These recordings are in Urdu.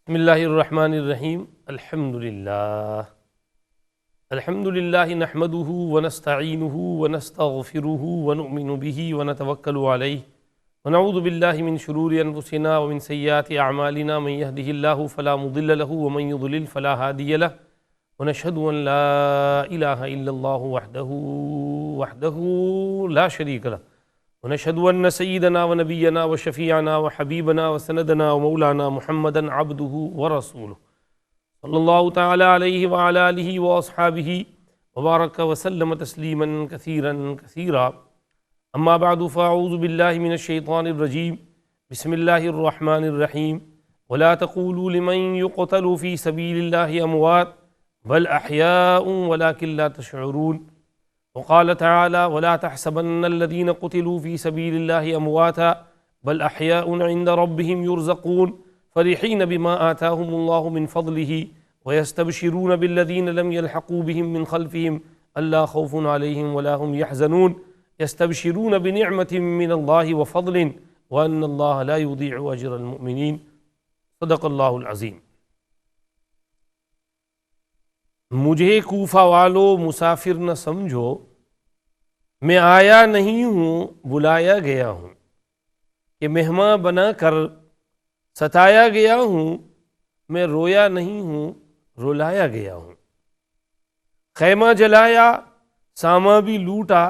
بسم اللہ الرحمن الرحیم الحمد للہ نحمده ونستعینه ونستغفره ونؤمن به ونتوکل علیہ ونعوذ باللہ من شرور انفسنا ومن سیئات اعمالنا من يهده اللہ فلا مضل له ومن يضلل فلا هادی له ونشهد ان لا الہ الا اللہ وحدہ لا شریک له ونشهد أن سيدنا ونبينا وشفيعنا وحبيبنا وسندنا ومولانا محمدا عبده ورسوله صلى الله تعالى عليه وعلى آله وأصحابه وبارك وسلم تسليما كثيرا أما بعد فأعوذ بالله من الشيطان الرجيم بسم الله الرحمن الرحيم ولا تقولوا لمن يقتل في سبيل الله أموات بل أحياء ولكن لا تشعرون وقال تعالى ولا تحسبن الذين قتلوا في سبيل الله أمواتا بل أحياء عند ربهم يرزقون فرحين بما آتاهم الله من فضله ويستبشرون بالذين لم يلحقوا بهم من خلفهم ألا خوف عليهم ولا هم يحزنون يستبشرون بنعمة من الله وفضل وأن الله لا يضيع أجر المؤمنين صدق الله العظيم۔ مجھے کوفہ والو مسافر نہ سمجھو، میں آیا نہیں ہوں بلایا گیا ہوں، کہ مہماں بنا کر ستایا گیا ہوں، میں رویا نہیں ہوں رلایا گیا ہوں۔ خیمہ جلایا ساما بھی لوٹا،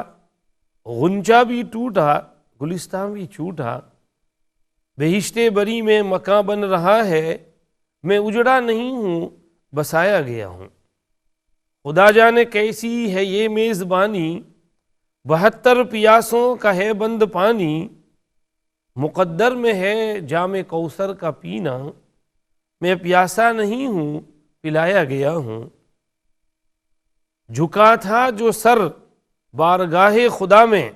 غنچہ بھی ٹوٹا گلستان بھی چھوٹا، بہشت بری میں مکاں بن رہا ہے، میں اجڑا نہیں ہوں بسایا گیا ہوں۔ خدا جانے کیسی ہے یہ میزبانی، 72 پیاسوں کا ہے بند پانی، مقدر میں ہے جام کوثر کا پینا، میں پیاسا نہیں ہوں پلایا گیا ہوں۔ جھکا تھا جو سر بارگاہ خدا میں،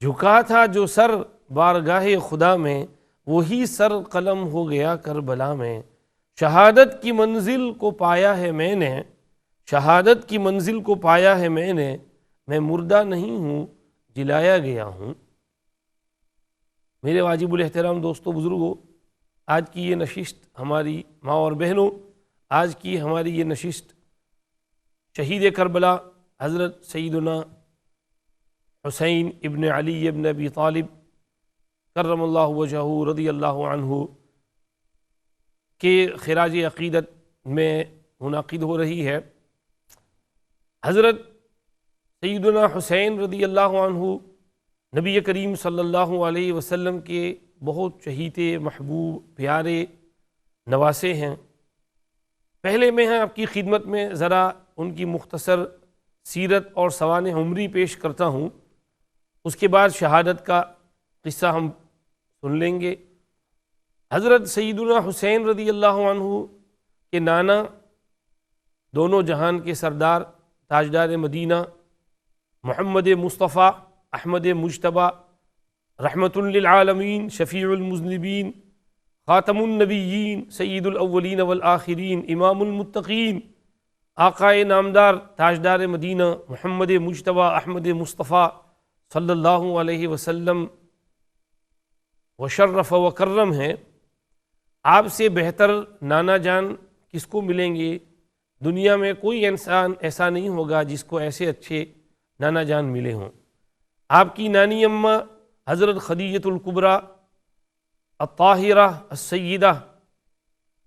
جھکا تھا جو سر بارگاہ خدا میں، وہی سر قلم ہو گیا کربلا میں۔ شہادت کی منزل کو پایا ہے میں نے، شہادت کی منزل کو پایا ہے میں مردہ نہیں ہوں جلایا گیا ہوں۔ میرے واجب الاحترام دوستوں بزرگوں، آج کی یہ نشست ہماری ماں اور بہنوں، آج کی ہماری یہ نشست شہید کربلا حضرت سیدنا حسین ابن علی ابن ابی طالب کرم اللہ وجہہ رضی اللہ عنہ کے خراج عقیدت میں منعقد ہو رہی ہے۔ حضرت سیدنا حسین رضی اللہ عنہ نبی کریم صلی اللہ علیہ وسلم کے بہت چہیتے محبوب پیارے نواسے ہیں۔ پہلے میں آپ کی خدمت میں ذرا ان کی مختصر سیرت اور سوانح عمری پیش کرتا ہوں، اس کے بعد شہادت کا قصہ ہم سن لیں گے۔ حضرت سیدنا حسین رضی اللہ عنہ کے نانا، دونوں جہان کے سردار تاجدار مدینہ محمد مصطفیٰ احمد مجتبیٰ رحمۃ للعالمین شفیع المذنبین خاتم النبیین سید الاولین والآخرین امام المتقین آقائے نامدار تاجدار مدینہ محمد مجتبیٰ احمد مصطفیٰ صلی اللہ علیہ وسلم وشرف وکرم ہیں۔ آپ سے بہتر نانا جان کس کو ملیں گے؟ دنیا میں کوئی انسان ایسا نہیں ہوگا جس کو ایسے اچھے نانا جان ملے ہوں۔ آپ کی نانی اماں حضرت خدیجۃ الکبریٰ الطاہرہ السیدہ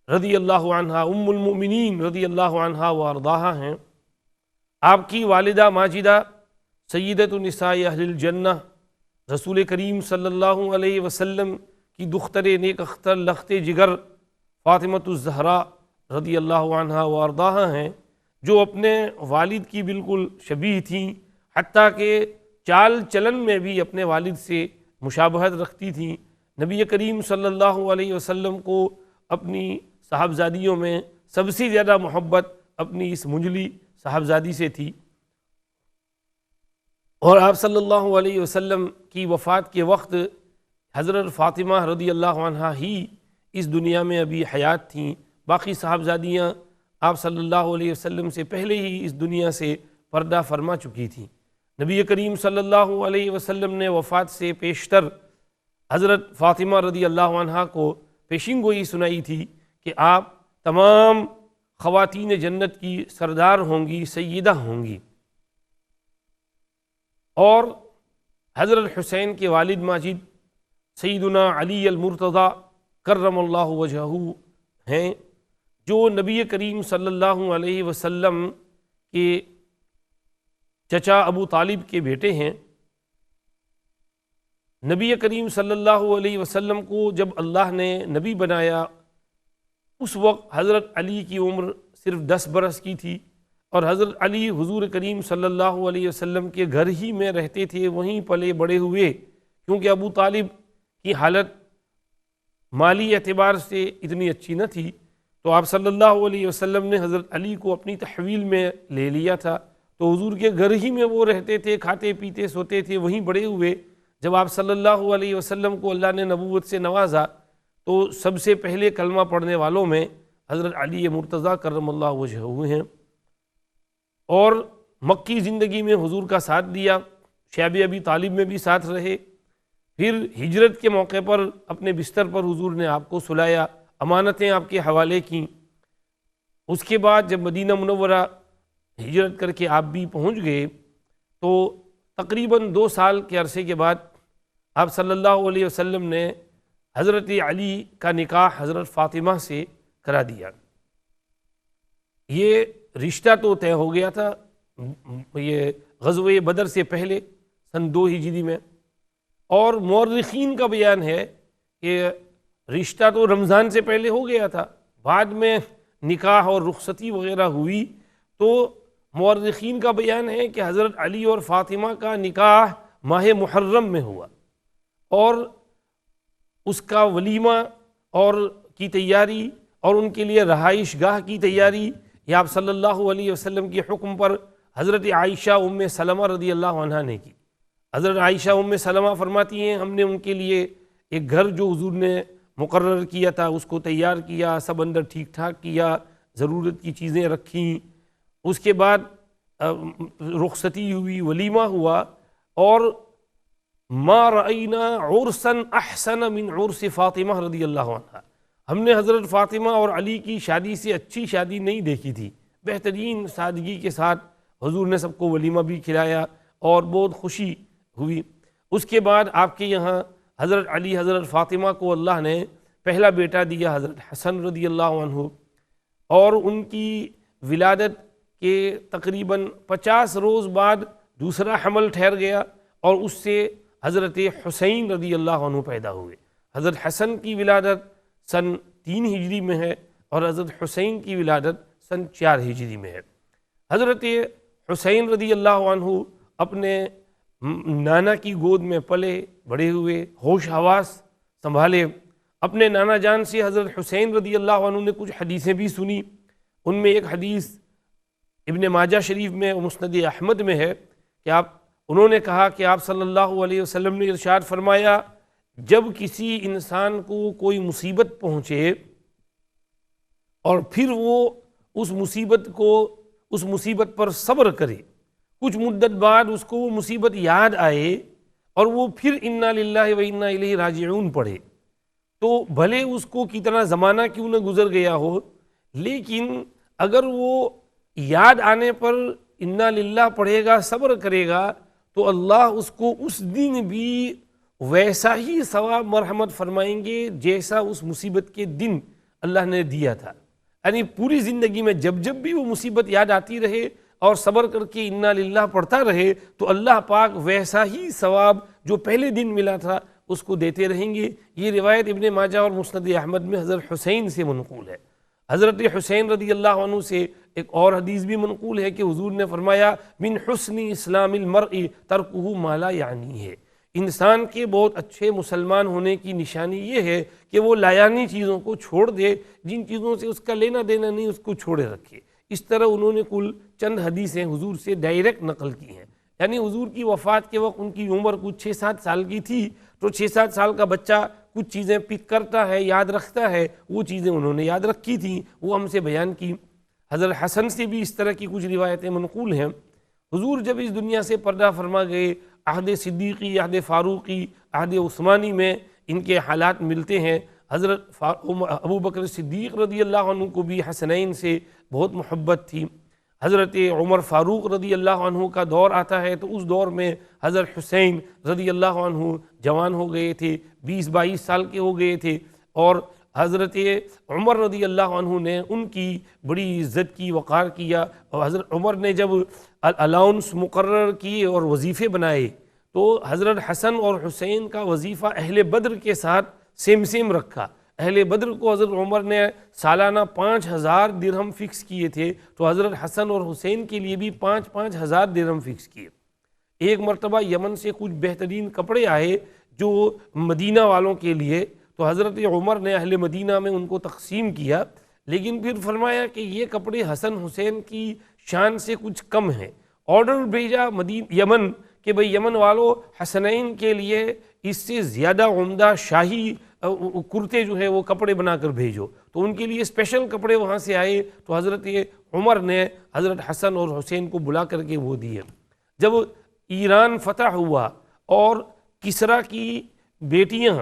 رضی اللہ عنہا ام المؤمنین رضی اللہ عنہا وارضاہا ہیں۔ آپ کی والدہ ماجدہ سیدۃ نساء اہل الجنہ رسول کریم صلی اللہ علیہ وسلم کی دختر نیک اختر لخت جگر فاطمۃ الزہراء رضی اللہ عنہا وارضاہا ہیں، جو اپنے والد کی بالکل شبیہ تھیں، حتیٰ کہ چال چلن میں بھی اپنے والد سے مشابہت رکھتی تھیں۔ نبی کریم صلی اللہ علیہ وسلم کو اپنی صاحبزادیوں میں سب سے زیادہ محبت اپنی اس منجلی صاحبزادی سے تھی، اور آپ صلی اللہ علیہ وسلم کی وفات کے وقت حضرت فاطمہ رضی اللہ عنہا ہی اس دنیا میں ابھی حیات تھیں۔ باقی صاحبزادیاں آپ صلی اللہ علیہ وسلم سے پہلے ہی اس دنیا سے پردہ فرما چکی تھیں۔ نبی کریم صلی اللہ علیہ وسلم نے وفات سے پیشتر حضرت فاطمہ رضی اللہ عنہا کو پیشین گوئی سنائی تھی کہ آپ تمام خواتین جنت کی سردار ہوں گی، سیدہ ہوں گی۔ اور حضرت حسین کے والد ماجد سیدنا علی المرتضی کرم اللہ وجہہ ہیں، جو نبی کریم صلی اللہ علیہ وسلم کے چچا ابو طالب کے بیٹے ہیں۔ نبی کریم صلی اللہ علیہ وسلم کو جب اللہ نے نبی بنایا، اس وقت حضرت علی کی عمر صرف 10 برس کی تھی، اور حضرت علی حضور کریم صلی اللہ علیہ وسلم کے گھر ہی میں رہتے تھے، وہیں پلے بڑے ہوئے، کیونکہ ابو طالب کی حالت مالی اعتبار سے اتنی اچھی نہ تھی، تو آپ صلی اللہ علیہ وسلم نے حضرت علی کو اپنی تحویل میں لے لیا تھا، تو حضور کے گھر ہی میں وہ رہتے تھے، کھاتے پیتے سوتے تھے، وہیں بڑے ہوئے۔ جب آپ صلی اللہ علیہ وسلم کو اللہ نے نبوت سے نوازا تو سب سے پہلے کلمہ پڑھنے والوں میں حضرت علی مرتضیٰ کرم اللہ وجہہ ہوئے ہیں، اور مکی زندگی میں حضور کا ساتھ دیا، شیب ابی طالب میں بھی ساتھ رہے، پھر ہجرت کے موقع پر اپنے بستر پر حضور نے آپ کو سلایا، امانتیں آپ کے حوالے کیں۔ اس کے بعد جب مدینہ منورہ ہجرت کر کے آپ بھی پہنچ گئے تو تقریباً 2 سال کے عرصے کے بعد آپ صلی اللہ علیہ وسلم نے حضرت علی کا نکاح حضرت فاطمہ سے کرا دیا۔ یہ رشتہ تو طے ہو گیا تھا یہ غزوہ بدر سے پہلے سن 2 ہجری میں، اور مورخین کا بیان ہے کہ رشتہ تو رمضان سے پہلے ہو گیا تھا، بعد میں نکاح اور رخصتی وغیرہ ہوئی، تو مورخین کا بیان ہے کہ حضرت علی اور فاطمہ کا نکاح ماہ محرم میں ہوا، اور اس کا ولیمہ اور کی تیاری اور ان کے لیے رہائش گاہ کی تیاری یہ آپ صلی اللہ علیہ وسلم کے حکم پر حضرت عائشہ ام سلمہ رضی اللہ عنہا نے کی۔ حضرت عائشہ ام سلمہ فرماتی ہیں ہم نے ان کے لیے ایک گھر جو حضور نے مقرر کیا تھا اس کو تیار کیا، سب اندر ٹھیک ٹھاک کیا، ضرورت کی چیزیں رکھیں، اس کے بعد رخصتی ہوئی، ولیمہ ہوا، اور ما رأینا عرسا احسن من عرس فاطمہ رضی اللہ عنہ، ہم نے حضرت فاطمہ اور علی کی شادی سے اچھی شادی نہیں دیکھی تھی، بہترین سادگی کے ساتھ حضور نے سب کو ولیمہ بھی کھلایا اور بہت خوشی ہوئی۔ اس کے بعد آپ کے یہاں حضرت علی حضرت فاطمہ کو اللہ نے پہلا بیٹا دیا حضرت حسن رضی اللہ عنہ، اور ان کی ولادت کے تقریباً 50 روز بعد دوسرا حمل ٹھہر گیا، اور اس سے حضرت حسین رضی اللہ عنہ پیدا ہوئے۔ حضرت حسن کی ولادت سن 3 ہجری میں ہے، اور حضرت حسین کی ولادت سن 4 ہجری میں ہے۔ حضرت حسین رضی اللہ عنہ اپنے نانا کی گود میں پلے بڑے ہوئے، ہوش حواس سنبھالے، اپنے نانا جان سے حضرت حسین رضی اللہ عنہ نے کچھ حدیثیں بھی سنی۔ ان میں ایک حدیث ابن ماجہ شریف میں مسند احمد میں ہے کہ انہوں نے کہا کہ آپ صلی اللہ علیہ وسلم نے ارشاد فرمایا جب کسی انسان کو کوئی مصیبت پہنچے اور پھر وہ اس مصیبت پر صبر کرے، کچھ مدت بعد اس کو وہ مصیبت یاد آئے اور وہ پھر انا للہ و انا الیہ راجعون پڑھے، تو بھلے اس کو کتنا زمانہ کیوں نہ گزر گیا ہو، لیکن اگر وہ یاد آنے پر انا للہ پڑھے گا، صبر کرے گا، تو اللہ اس کو اس دن بھی ویسا ہی ثواب مرحمت فرمائیں گے جیسا اس مصیبت کے دن اللہ نے دیا تھا۔ یعنی پوری زندگی میں جب جب بھی وہ مصیبت یاد آتی رہے اور صبر کر کے انا للہ پڑھتا رہے تو اللہ پاک ویسا ہی ثواب جو پہلے دن ملا تھا اس کو دیتے رہیں گے۔ یہ روایت ابن ماجہ اور مسند احمد میں حضرت حسین سے منقول ہے۔ حضرت حسین رضی اللہ عنہ سے ایک اور حدیث بھی منقول ہے کہ حضور نے فرمایا من حسن اسلام المرء ترکہ ما لا یعنی ہے، انسان کے بہت اچھے مسلمان ہونے کی نشانی یہ ہے کہ وہ لایانی چیزوں کو چھوڑ دے، جن چیزوں سے اس کا لینا دینا نہیں اس کو چھوڑے رکھے۔ اس طرح انہوں نے کل چند حدیثیں حضور سے ڈائریکٹ نقل کی ہیں، یعنی حضور کی وفات کے وقت ان کی عمر کچھ 6-7 سال کی تھی، تو 6-7 سال کا بچہ کچھ چیزیں پک کرتا ہے، یاد رکھتا ہے، وہ چیزیں انہوں نے یاد رکھی تھیں، وہ ہم سے بیان کی۔ حضرت حسن سے بھی اس طرح کی کچھ روایتیں منقول ہیں۔ حضور جب اس دنیا سے پردہ فرما گئے، عہد صدیقی، عہد فاروقی، عہد عثمانی میں ان کے حالات ملتے ہیں۔ حضرت ابو بکر صدیق رضی اللہ عنہ کو بھی حسنین سے بہت محبت تھی۔ حضرت عمر فاروق رضی اللہ عنہ کا دور آتا ہے تو اس دور میں حضرت حسین رضی اللہ عنہ جوان ہو گئے تھے، 20-22 سال کے ہو گئے تھے، اور حضرت عمر رضی اللہ عنہ نے ان کی بڑی عزت کی، وقار کیا، اور حضرت عمر نے جب الاؤنس مقرر کیے اور وظیفے بنائے تو حضرت حسن اور حسین کا وظیفہ اہل بدر کے ساتھ سیم رکھا۔ اہل بدر کو حضرت عمر نے سالانہ 5000 درہم فکس کیے تھے، تو حضرت حسن اور حسین کے لیے بھی 5000 درہم فکس کیے۔ ایک مرتبہ یمن سے کچھ بہترین کپڑے آئے جو مدینہ والوں کے لیے، تو حضرت عمر نے اہل مدینہ میں ان کو تقسیم کیا، لیکن پھر فرمایا کہ یہ کپڑے حسن حسین کی شان سے کچھ کم ہیں۔ آرڈر بھیجا یمن کہ بھئی یمن والوں حسنین کے لیے اس سے زیادہ عمدہ شاہی کرتے جو ہے وہ کپڑے بنا کر بھیجو، تو ان کے لیے اسپیشل کپڑے وہاں سے آئے، تو حضرت عمر نے حضرت حسن اور حسین کو بلا کر کے وہ دیے۔ جب ایران فتح ہوا اور کسریٰ کی بیٹیاں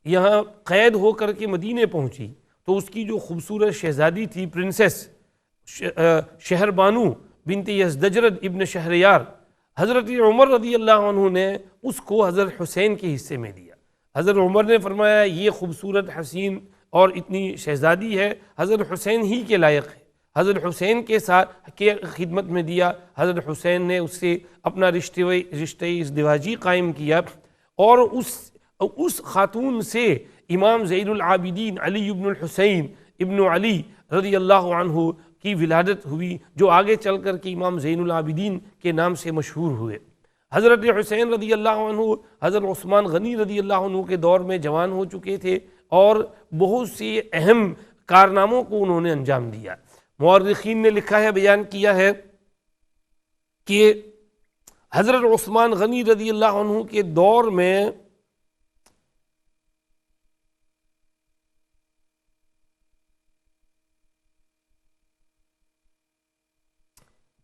یہاں قید ہو کر کے مدینے پہنچی، تو اس کی جو خوبصورت شہزادی تھی پرنسس شہر بانو بنت یزدجرد ابن شہریار، حضرت عمر رضی اللہ عنہ نے اس کو حضرت حسین کے حصے میں دیا۔ حضرت عمر نے فرمایا یہ خوبصورت حسین اور اتنی شہزادی ہے، حضرت حسین ہی کے لائق ہے، حضرت حسین کے ساتھ کے خدمت میں دیا۔ حضرت حسین نے اس سے اپنا رشتہ ازدواجی قائم کیا، اور اس خاتون سے امام زین العابدین علی ابن الحسین ابن علی رضی اللہ عنہ کی ولادت ہوئی، جو آگے چل کر کے امام زین العابدین کے نام سے مشہور ہوئے۔ حضرت حسین رضی اللہ عنہ حضرت عثمان غنی رضی اللہ عنہ کے دور میں جوان ہو چکے تھے، اور بہت سی اہم کارناموں کو انہوں نے انجام دیا۔ مورخین نے لکھا ہے، بیان کیا ہے کہ حضرت عثمان غنی رضی اللہ عنہ کے دور میں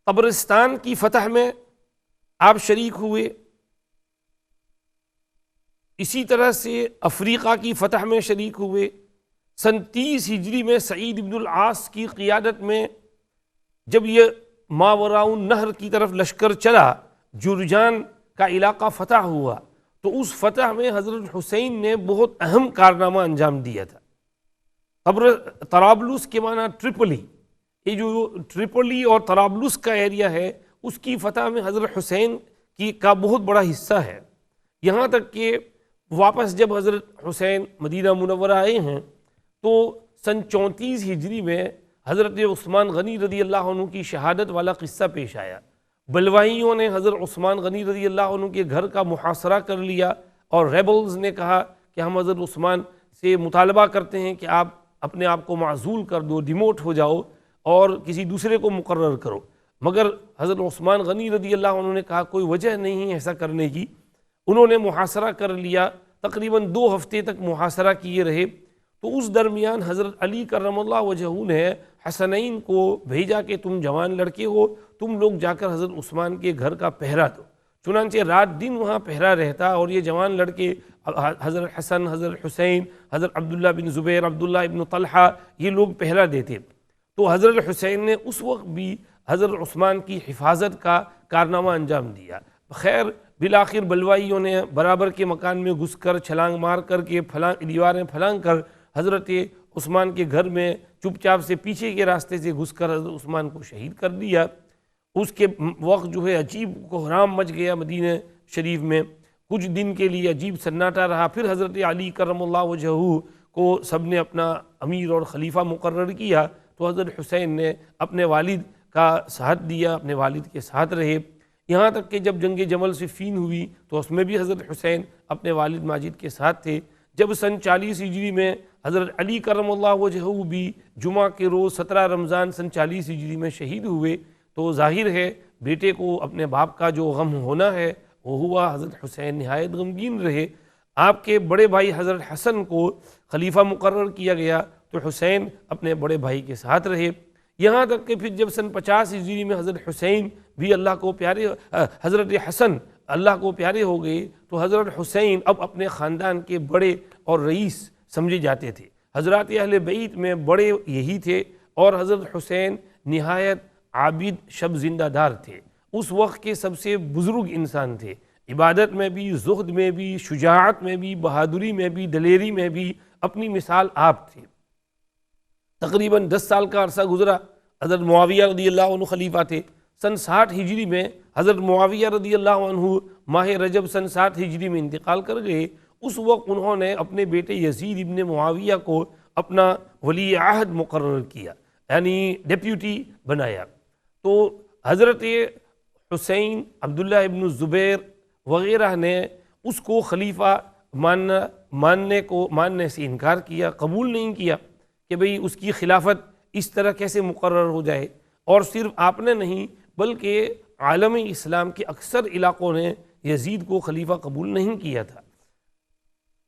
قبرستان کی فتح میں آپ شریک ہوئے، اسی طرح سے افریقہ کی فتح میں شریک ہوئے۔ سن 30 ہجری میں سعید بن العاص کی قیادت میں جب یہ ماوراء النہر کی طرف لشکر چلا، جرجان کا علاقہ فتح ہوا، تو اس فتح میں حضرت حسین نے بہت اہم کارنامہ انجام دیا تھا۔ طرابلس کے معنی ٹرپلی، یہ جو ٹرپلی اور طرابلس کا ایریا ہے، اس کی فتح میں حضرت حسین کا بہت بڑا حصہ ہے۔ یہاں تک کہ واپس جب حضرت حسین مدینہ منورہ آئے ہیں تو سن 34 ہجری میں حضرت عثمان غنی رضی اللہ عنہ کی شہادت والا قصہ پیش آیا۔ بلوائیوں نے حضرت عثمان غنی رضی اللہ عنہ کے گھر کا محاصرہ کر لیا، اور ریبلز نے کہا کہ ہم حضرت عثمان سے مطالبہ کرتے ہیں کہ آپ اپنے آپ کو معزول کر دو، ڈیموٹ ہو جاؤ اور کسی دوسرے کو مقرر کرو، مگر حضرت عثمان غنی رضی اللہ عنہ نے کہا کوئی وجہ نہیں ایسا کرنے کی۔ انہوں نے محاصرہ کر لیا، تقریباً 2 ہفتے تک محاصرہ کیے رہے۔ تو اس درمیان حضرت علی کرم اللہ وجہہ نے حسنین کو بھیجا کہ تم جوان لڑکے ہو، تم لوگ جا کر حضرت عثمان کے گھر کا پہرا دو۔ چنانچہ رات دن وہاں پہرا رہتا، اور یہ جوان لڑکے حضرت حسن، حضرت حسین، حضرت عبداللہ بن زبیر، عبداللہ ابن طلحہ، یہ لوگ پہرا دیتے۔ تو حضرت حسین نے اس وقت بھی حضرت عثمان کی حفاظت کا کارنامہ انجام دیا۔ خیر بالآخر بلوائیوں نے برابر کے مکان میں گھس کر، چھلانگ مار کر کے، دیواریں پھلانگ کر حضرت عثمان کے گھر میں چپ چاپ سے پیچھے کے راستے سے گھس کر حضرت عثمان کو شہید کر دیا۔ اس کے وقت جو ہے عجیب کوہرام مچ گیا مدینہ شریف میں، کچھ دن کے لیے عجیب سناٹا رہا۔ پھر حضرت علی کرم اللہ وجہہ کو سب نے اپنا امیر اور خلیفہ مقرر کیا، تو حضرت حسین نے اپنے والد کا ساتھ دیا، اپنے والد کے ساتھ رہے، یہاں تک کہ جب جنگ جمل صفین ہوئی تو اس میں بھی حضرت حسین اپنے والد ماجد کے ساتھ تھے۔ جب سن 40 ہجری میں حضرت علی کرم اللہ وجہہ بھی جمعہ کے روز 17 رمضان سن 40 ہجری میں شہید ہوئے، تو ظاہر ہے بیٹے کو اپنے باپ کا جو غم ہونا ہے وہ ہوا۔ حضرت حسین نہایت غمگین رہے۔ آپ کے بڑے بھائی حضرت حسن کو خلیفہ مقرر کیا گیا، تو حسین اپنے بڑے بھائی کے ساتھ رہے، یہاں تک کہ پھر جب سن 50 ہجری میں حضرت حسین بھی اللہ کو پیارے، حضرت حسن اللہ کو پیارے ہو گئے، تو حضرت حسین اب اپنے خاندان کے بڑے اور رئیس سمجھے جاتے تھے۔ حضرات اہل بیت میں بڑے یہی تھے، اور حضرت حسین نہایت عابد شب زندہ دار تھے، اس وقت کے سب سے بزرگ انسان تھے، عبادت میں بھی، زہد میں بھی، شجاعت میں بھی، بہادری میں بھی، دلیری میں بھی اپنی مثال آپ تھے۔ تقریباً 10 سال کا عرصہ گزرا، حضرت معاویہ رضی اللہ عنہ خلیفہ تھے۔ سن 60 ہجری میں حضرت معاویہ رضی اللہ عنہ ماہ رجب سن 60 ہجری میں انتقال کر گئے۔ اس وقت انہوں نے اپنے بیٹے یزید ابن معاویہ کو اپنا ولی عہد مقرر کیا، یعنی ڈیپیوٹی بنایا۔ تو حضرت حسین، عبداللہ ابن الزبیر وغیرہ نے اس کو خلیفہ ماننے سے انکار کیا، قبول نہیں کیا کہ بھئی اس کی خلافت اس طرح کیسے مقرر ہو جائے۔ اور صرف آپ نے نہیں بلکہ عالم اسلام کے اکثر علاقوں نے یزید کو خلیفہ قبول نہیں کیا تھا۔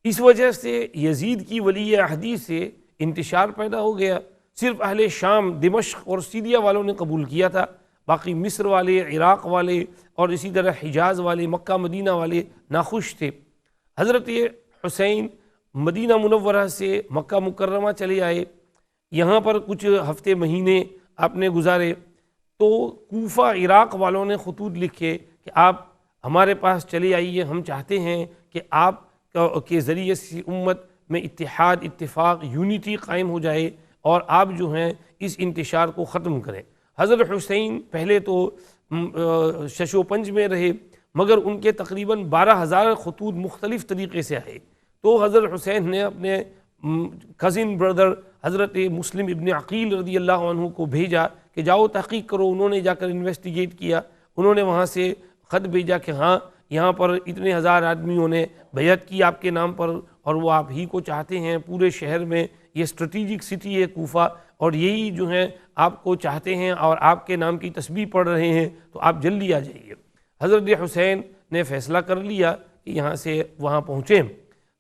اس وجہ سے یزید کی ولی عہدی سے انتشار پیدا ہو گیا۔ صرف اہل شام، دمشق اور سیریا والوں نے قبول کیا تھا، باقی مصر والے، عراق والے اور اسی طرح حجاز والے، مکہ مدینہ والے ناخوش تھے۔ حضرت حسین مدینہ منورہ سے مکہ مکرمہ چلے آئے، یہاں پر کچھ ہفتے مہینے آپ نے گزارے، تو کوفہ عراق والوں نے خطوط لکھے کہ آپ ہمارے پاس چلے آئیے، ہم چاہتے ہیں کہ آپ کے ذریعے سے امت میں اتحاد، اتفاق، یونٹی قائم ہو جائے اور آپ جو ہیں اس انتشار کو ختم کریں۔ حضرت حسین پہلے تو شش و پنج میں رہے، مگر ان کے تقریباً 12,000 خطوط مختلف طریقے سے آئے، تو حضرت حسین نے اپنے کزن بردر حضرت مسلم ابن عقیل رضی اللہ عنہ کو بھیجا کہ جاؤ تحقیق کرو۔ انہوں نے جا کر انویسٹیگیٹ کیا، انہوں نے وہاں سے خط بھیجا کہ ہاں یہاں پر اتنے ہزار آدمیوں نے بیعت کی آپ کے نام پر، اور وہ آپ ہی کو چاہتے ہیں، پورے شہر میں یہ اسٹریٹجک سٹی ہے کوفہ، اور یہی جو ہیں آپ کو چاہتے ہیں اور آپ کے نام کی تسبیح پڑھ رہے ہیں، تو آپ جلدی آ جائیے۔ حضرت حسین نے فیصلہ کر لیا کہ یہاں سے وہاں پہنچیں۔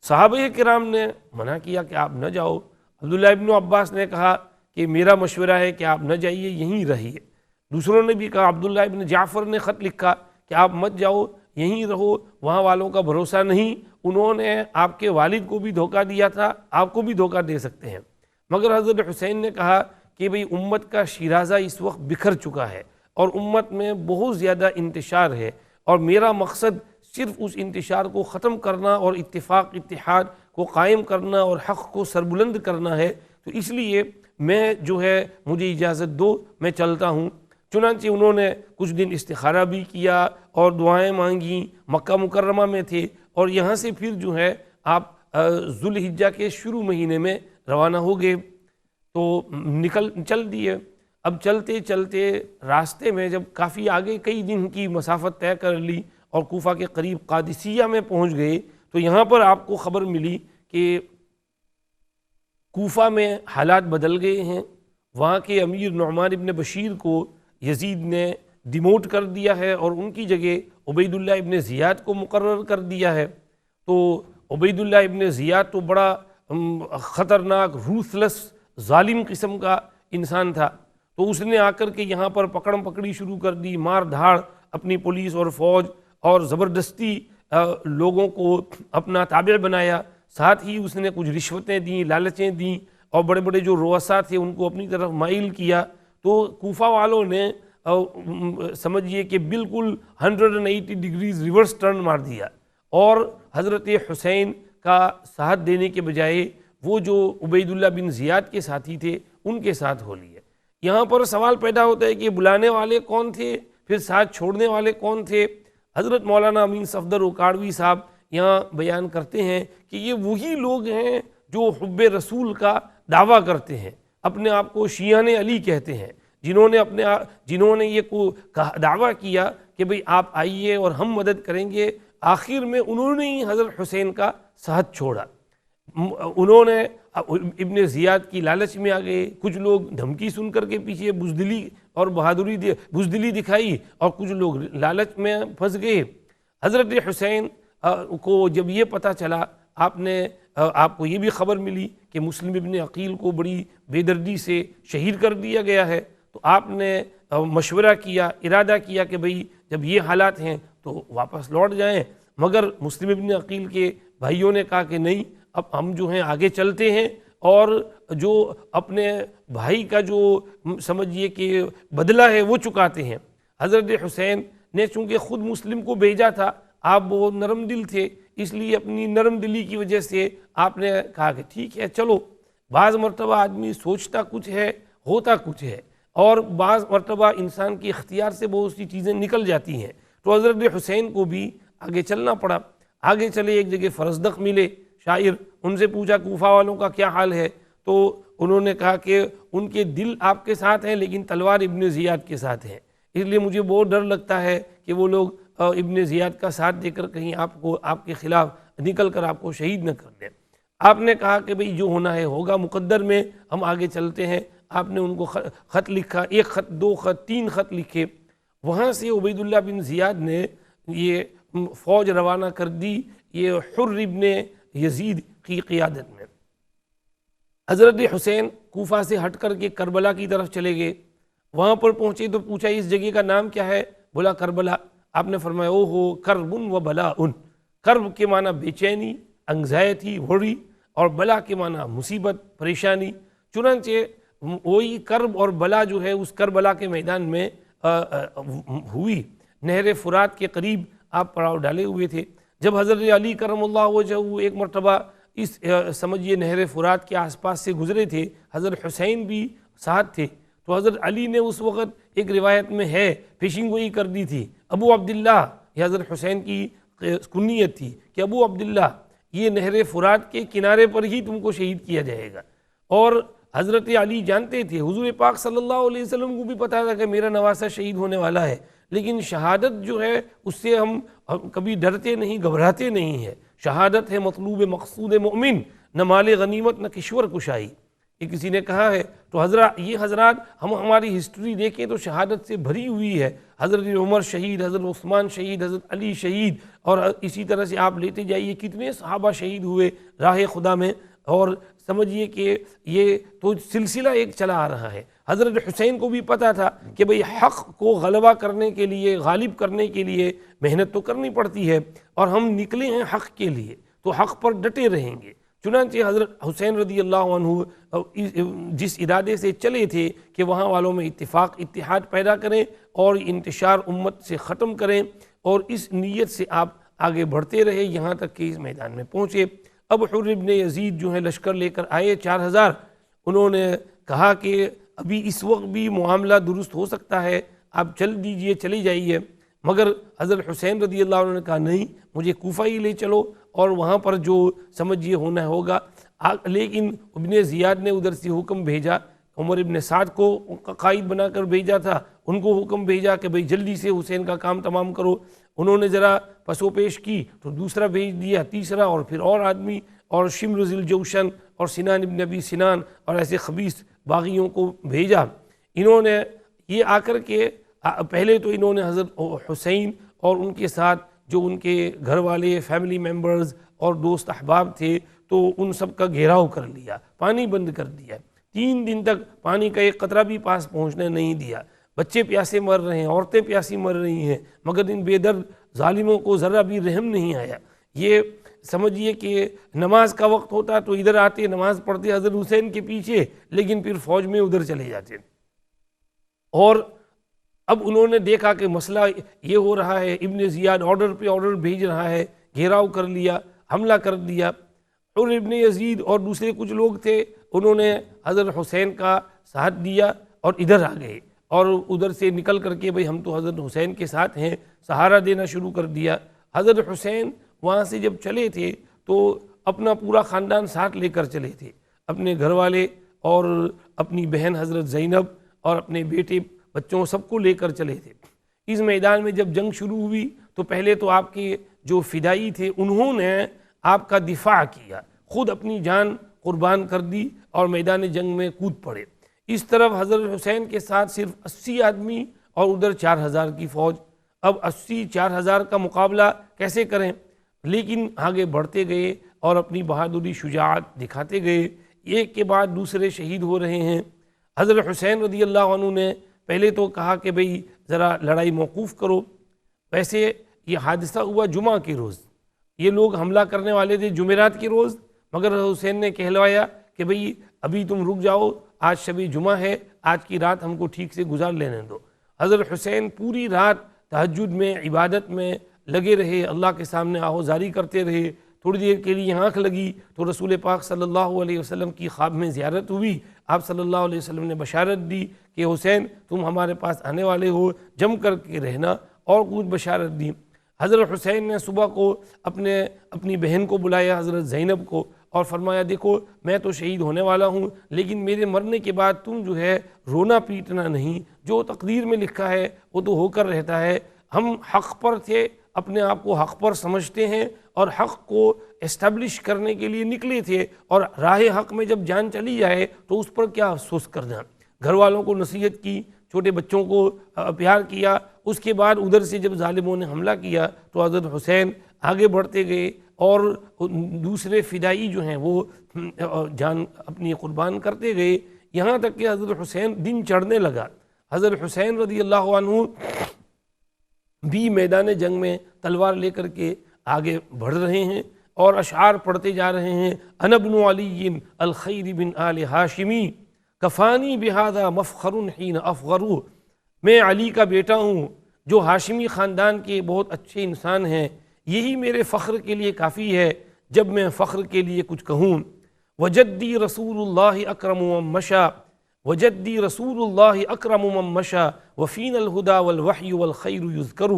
صحابہ کرام نے منع کیا کہ آپ نہ جاؤ۔ عبداللہ ابن عباس نے کہا کہ میرا مشورہ ہے کہ آپ نہ جائیے، یہیں رہیے۔ دوسروں نے بھی کہا، عبداللہ ابن جعفر نے خط لکھا کہ آپ مت جاؤ، یہیں رہو، وہاں والوں کا بھروسہ نہیں، انہوں نے آپ کے والد کو بھی دھوکہ دیا تھا، آپ کو بھی دھوکہ دے سکتے ہیں۔ مگر حضرت حسین نے کہا کہ بھئی امت کا شیرازہ اس وقت بکھر چکا ہے اور امت میں بہت زیادہ انتشار ہے، اور میرا مقصد صرف اس انتشار کو ختم کرنا اور اتفاق، اتحاد کو قائم کرنا اور حق کو سربلند کرنا ہے، تو اس لیے میں جو ہے مجھے اجازت دو، میں چلتا ہوں۔ چنانچہ انہوں نے کچھ دن استخارہ بھی کیا اور دعائیں مانگیں، مکہ مکرمہ میں تھے، اور یہاں سے پھر جو ہے آپ ذوالحجہ کے شروع مہینے میں روانہ ہو گئے، تو چل دیے۔ اب چلتے چلتے راستے میں جب کافی آگے کئی دن کی مسافت طے کر لی اور کوفہ کے قریب قادسیہ میں پہنچ گئے، تو یہاں پر آپ کو خبر ملی کہ کوفہ میں حالات بدل گئے ہیں، وہاں کے امیر نعمان ابن بشیر کو یزید نے ڈیموٹ کر دیا ہے اور ان کی جگہ عبید اللہ ابن زیاد کو مقرر کر دیا ہے۔ تو عبید اللہ ابن زیاد تو بڑا خطرناک، روثلس، ظالم قسم کا انسان تھا، تو اس نے آ کر کے یہاں پر پکڑم پکڑی شروع کر دی، مار دھاڑ اپنی پولیس اور فوج، اور زبردستی لوگوں کو اپنا تابع بنایا۔ ساتھ ہی اس نے کچھ رشوتیں دیں، لالچیں دیں، اور بڑے بڑے جو رؤساء تھے ان کو اپنی طرف مائل کیا۔ تو کوفہ والوں نے سمجھیے کہ بالکل 180 ڈگریز ریورس ٹرن مار دیا، اور حضرت حسین کا ساتھ دینے کے بجائے وہ جو عبید اللہ بن زیاد کے ساتھی تھے ان کے ساتھ ہو لیا۔ یہاں پر سوال پیدا ہوتا ہے کہ بلانے والے کون تھے، پھر ساتھ چھوڑنے والے کون تھے؟ حضرت مولانا امین صفدر اکاڑوی صاحب یہاں بیان کرتے ہیں کہ یہ وہی لوگ ہیں جو حب رسول کا دعویٰ کرتے ہیں، اپنے آپ کو شیعان علی کہتے ہیں، جنہوں نے یہ دعویٰ کیا کہ بھئی آپ آئیے اور ہم مدد کریں گے، آخر میں انہوں نے ہی حضرت حسین کا ساتھ چھوڑا۔ انہوں نے ابن زیاد کی لالچ میں آ گئے، کچھ لوگ دھمکی سن کر کے پیچھے بزدلی اور بزدلی دکھائی، اور کچھ لوگ لالچ میں پھنس گئے۔ حضرت حسین کو جب یہ پتہ چلا، آپ کو یہ بھی خبر ملی کہ مسلم ابن عقیل کو بڑی بے دردی سے شہید کر دیا گیا ہے، تو آپ نے مشورہ کیا، ارادہ کیا کہ بھئی جب یہ حالات ہیں تو واپس لوٹ جائیں، مگر مسلم ابن عقیل کے بھائیوں نے کہا کہ نہیں، اب ہم جو ہیں آگے چلتے ہیں اور جو اپنے بھائی کا جو سمجھیے کہ بدلہ ہے وہ چکاتے ہیں۔ حضرت حسین نے چونکہ خود مسلم کو بھیجا تھا، آپ بہت نرم دل تھے، اس لیے اپنی نرم دلی کی وجہ سے آپ نے کہا کہ ٹھیک ہے چلو۔ بعض مرتبہ آدمی سوچتا کچھ ہے ہوتا کچھ ہے، اور بعض مرتبہ انسان کے اختیار سے بہت سی چیزیں نکل جاتی ہیں، تو حضرت حسین کو بھی آگے چلنا پڑا۔ آگے چلے، ایک جگہ فرزدق ملے شاعر، ان سے پوچھا کوفہ والوں کا کیا حال ہے، تو انہوں نے کہا کہ ان کے دل آپ کے ساتھ ہیں لیکن تلوار ابن زیاد کے ساتھ ہے، اس لیے مجھے بہت ڈر لگتا ہے کہ وہ لوگ ابن زیاد کا ساتھ دے کر کہیں آپ کے خلاف نکل کر آپ کو شہید نہ کر دیں۔ آپ نے کہا کہ بھئی جو ہونا ہے ہوگا، مقدر میں ہم آگے چلتے ہیں۔ آپ نے ان کو خط لکھا، ایک خط، دو خط، تین خط لکھے۔ وہاں سے عبید اللہ بن زیاد نے یہ فوج روانہ کر دی، یہ حر ابن یزید کی قیادت میں۔ حضرت حسین کوفہ سے ہٹ کر کے کربلا کی طرف چلے گئے۔ وہاں پر پہنچے تو پوچھا اس جگہ کا نام کیا ہے؟ بولا کربلا۔ آپ نے فرمایا او ہو کرب و بلا ان، کرب کے معنی بے چینی، انگزائٹی، ورری، اور بلا کے معنی مصیبت، پریشانی۔ چنانچہ وہی کرب اور بلا جو ہے اس کربلا کے میدان میں ہوئی۔ نہر فرات کے قریب آپ پڑاؤ ڈالے ہوئے تھے۔ جب حضرت علی کرم اللہ وجہہ ایک مرتبہ اس سمجھیے نہر فرات کے آس پاس سے گزرے تھے، حضرت حسین بھی ساتھ تھے، تو حضرت علی نے اس وقت ایک روایت میں ہے پیشین گوئی کر دی تھی، ابو عبداللہ، یہ حضرت حسین کی کنیت تھی کہ ابو عبداللہ یہ نہر فرات کے کنارے پر ہی تم کو شہید کیا جائے گا۔ اور حضرت علی جانتے تھے، حضور پاک صلی اللہ علیہ وسلم کو بھی پتا تھا کہ میرا نواسہ شہید ہونے والا ہے، لیکن شہادت جو ہے اس سے ہم کبھی ڈرتے نہیں، گھبراتے نہیں ہیں۔ شہادت ہے مطلوب مقصود مومن، نہ مال غنیمت نہ کشور کشائی، یہ کسی نے کہا ہے۔ تو حضرات ہم ہماری ہسٹری دیکھیں تو شہادت سے بھری ہوئی ہے۔ حضرت عمر شہید، حضرت عثمان شہید، حضرت علی شہید، اور اسی طرح سے آپ لیتے جائیے کتنے صحابہ شہید ہوئے راہ خدا میں، اور سمجھیے کہ یہ تو سلسلہ ایک چلا آ رہا ہے۔ حضرت حسین کو بھی پتا تھا کہ بھئی حق کو غلبہ کرنے کے لیے، غالب کرنے کے لیے محنت تو کرنی پڑتی ہے، اور ہم نکلے ہیں حق کے لیے تو حق پر ڈٹے رہیں گے۔ چنانچہ حضرت حسین رضی اللہ عنہ جس ارادے سے چلے تھے کہ وہاں والوں میں اتفاق، اتحاد پیدا کریں اور انتشار امت سے ختم کریں، اور اس نیت سے آپ آگے بڑھتے رہے یہاں تک کہ اس میدان میں پہنچے۔ اب حر ابن یزید جو ہے لشکر لے کر آئے 4000۔ انہوں نے کہا کہ ابھی اس وقت بھی معاملہ درست ہو سکتا ہے، آپ چل دیجئے، چلی جائیے، مگر حضرت حسین رضی اللہ عنہ نے کہا نہیں، مجھے کوفہ ہی لے چلو اور وہاں پر جو سمجھیے ہونا ہوگا۔ لیکن ابن زیاد نے ادھر سے حکم بھیجا، عمر ابن سعد کو قائد بنا کر بھیجا تھا، ان کو حکم بھیجا کہ بھئی جلدی سے حسین کا کام تمام کرو۔ انہوں نے ذرا پسو پیش کی تو دوسرا بھیج دیا، تیسرا، اور پھر اور آدمی، اور شمر ذی الجوشن اور سنان ابن ابی سنان اور ایسے خبیث باغیوں کو بھیجا۔ انہوں نے یہ آ کر کے پہلے تو انہوں نے حضرت حسین اور ان کے ساتھ جو ان کے گھر والے، فیملی ممبرز اور دوست احباب تھے، تو ان سب کا گھیراؤ کر لیا، پانی بند کر دیا۔ 3 دن تک پانی کا ایک قطرہ بھی پاس پہنچنے نہیں دیا۔ بچے پیاسے مر رہے ہیں، عورتیں پیاسی مر رہی ہیں، مگر ان بے درد ظالموں کو ذرا بھی رحم نہیں آیا۔ یہ سمجھیے کہ نماز کا وقت ہوتا تو ادھر آتے، نماز پڑھتے حضرت حسین کے پیچھے، لیکن پھر فوج میں ادھر چلے جاتے۔ اور اب انہوں نے دیکھا کہ مسئلہ یہ ہو رہا ہے، ابن زیاد آرڈر پہ آرڈر بھیج رہا ہے، گھیراؤ کر لیا، حملہ کر دیا۔ اور ابن یزید اور دوسرے کچھ لوگ تھے، انہوں نے حضرت حسین کا ساتھ دیا اور ادھر آ گئے، اور ادھر سے نکل کر کے بھئی ہم تو حضرت حسین کے ساتھ ہیں، سہارا دینا شروع کر دیا۔ حضرت حسین وہاں سے جب چلے تھے تو اپنا پورا خاندان ساتھ لے کر چلے تھے، اپنے گھر والے اور اپنی بہن حضرت زینب اور اپنے بیٹے بچوں سب کو لے کر چلے تھے۔ اس میدان میں جب جنگ شروع ہوئی تو پہلے تو آپ کے جو فدائی تھے انہوں نے آپ کا دفاع کیا، خود اپنی جان قربان کر دی اور میدان جنگ میں کود پڑے۔ اس طرف حضرت حسین کے ساتھ صرف 80 آدمی اور ادھر 4000 کی فوج۔ اب 80 4000 کا مقابلہ کیسے کریں؟ لیکن آگے بڑھتے گئے اور اپنی بہادری شجاعت دکھاتے گئے، ایک کے بعد دوسرے شہید ہو رہے ہیں۔ حضرت حسین رضی اللہ عنہ نے پہلے تو کہا کہ بھئی ذرا لڑائی موقوف کرو۔ ویسے یہ حادثہ ہوا جمعہ کے روز، یہ لوگ حملہ کرنے والے تھے جمعرات کے روز، مگر حسین نے کہلوایا کہ بھئی ابھی تم رک جاؤ، آج شب جمعہ ہے، آج کی رات ہم کو ٹھیک سے گزار لینے دو۔ حضرت حسین پوری رات تہجد میں عبادت میں لگے رہے، اللہ کے سامنے آہوزاری کرتے رہے۔ تھوڑی دیر کے لیے آنکھ لگی تو رسول پاک صلی اللہ علیہ وسلم کی خواب میں زیارت ہوئی۔ آپ صلی اللہ علیہ وسلم نے بشارت دی کہ حسین تم ہمارے پاس آنے والے ہو، جم کر کے رہنا، اور کچھ بشارت دی۔ حضرت حسین نے صبح کو اپنی بہن کو بلایا، حضرت زینب کو، اور فرمایا دیکھو میں تو شہید ہونے والا ہوں، لیکن میرے مرنے کے بعد تم جو ہے رونا پیٹنا نہیں، جو تقدیر میں لکھا ہے وہ تو ہو کر رہتا ہے۔ ہم حق پر تھے، اپنے آپ کو حق پر سمجھتے ہیں اور حق کو اسٹیبلش کرنے کے لیے نکلے تھے، اور راہ حق میں جب جان چلی جائے تو اس پر کیا افسوس کرنا۔ گھر والوں کو نصیحت کی، چھوٹے بچوں کو پیار کیا۔ اس کے بعد ادھر سے جب ظالموں نے حملہ کیا تو حضرت حسین آگے بڑھتے گئے اور دوسرے فدائی جو ہیں وہ جان اپنی قربان کرتے گئے، یہاں تک کہ حضرت حسین دن چڑھنے لگا۔ حضرت حسین رضی اللہ عنہ بھی میدان جنگ میں تلوار لے کر کے آگے بڑھ رہے ہیں اور اشعار پڑھتے جا رہے ہیں۔ انا ابن علی الخیر بن آل ہاشمی کفانی بہذا مفخر حین افغرو، میں علی کا بیٹا ہوں جو ہاشمی خاندان کے بہت اچھے انسان ہیں، یہی میرے فخر کے لیے کافی ہے جب میں فخر کے لیے کچھ کہوں۔ وجدی رسول اللہ اکرم من مشا، وجدی رسول اللہ اکرم من مشا وفین الہدا والوحی والخیر یذکر،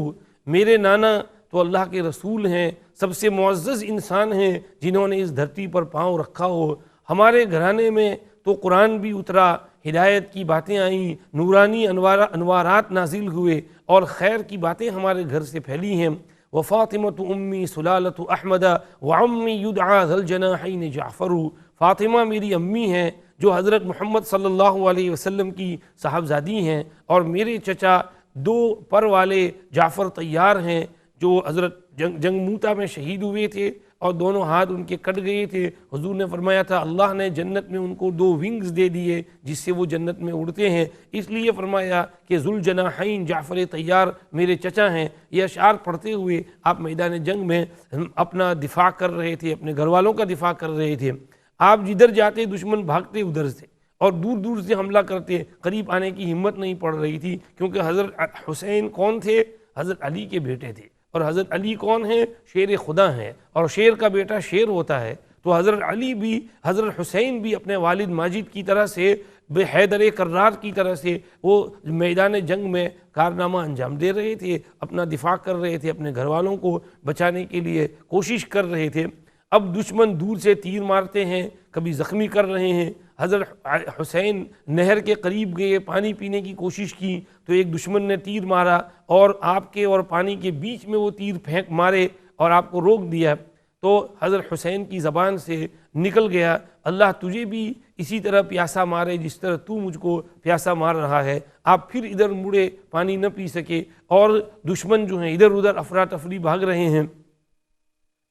میرے نانا تو اللہ کے رسول ہیں، سب سے معزز انسان ہیں جنہوں نے اس دھرتی پر پاؤں رکھا ہو۔ ہمارے گھرانے میں تو قرآن بھی اترا، ہدایت کی باتیں آئیں، نورانی انوارات نازل ہوئے، اور خیر کی باتیں ہمارے گھر سے پھیلی ہیں۔ وفاطمۃ امی سلالۃ احمد وعمی یدعی ذی الجناحین جعفر، فاطمہ میری امی ہیں جو حضرت محمد صلی اللہ علیہ وسلم کی صاحبزادی ہیں، اور میرے چچا دو پر والے جعفر طیار ہیں جو حضرت جنگ موتا میں شہید ہوئے تھے اور دونوں ہاتھ ان کے کٹ گئے تھے۔ حضور نے فرمایا تھا اللہ نے جنت میں ان کو 2 ونگز دے دیے جس سے وہ جنت میں اڑتے ہیں، اس لیے فرمایا کہ ذوالجناحین جعفر طیار میرے چچا ہیں۔ یہ اشعار پڑھتے ہوئے آپ میدان جنگ میں اپنا دفاع کر رہے تھے، اپنے گھر والوں کا دفاع کر رہے تھے۔ آپ جدھر جاتے دشمن بھاگتے ادھر سے، اور دور دور سے حملہ کرتے، قریب آنے کی ہمت نہیں پڑ رہی تھی، کیونکہ حضرت حسین کون تھے؟ حضرت علی کے بیٹے تھے، اور حضرت علی کون ہیں؟ شیر خدا ہیں، اور شیر کا بیٹا شیر ہوتا ہے۔ تو حضرت علی بھی، حضرت حسین بھی اپنے والد ماجد کی طرح سے، بے حیدر کرار کی طرح سے وہ میدان جنگ میں کارنامہ انجام دے رہے تھے، اپنا دفاع کر رہے تھے، اپنے گھر والوں کو بچانے کے لیے کوشش کر رہے تھے۔ اب دشمن دور سے تیر مارتے ہیں، کبھی زخمی کر رہے ہیں۔ حضرت حسین نہر کے قریب گئے، پانی پینے کی کوشش کی تو ایک دشمن نے تیر مارا، اور آپ کے اور پانی کے بیچ میں وہ تیر پھینک مارے اور آپ کو روک دیا۔ تو حضرت حسین کی زبان سے نکل گیا، اللہ تجھے بھی اسی طرح پیاسا مارے جس طرح تو مجھ کو پیاسا مار رہا ہے۔ آپ پھر ادھر مڑے، پانی نہ پی سکے، اور دشمن جو ہیں ادھر ادھر افراتفری بھاگ رہے ہیں۔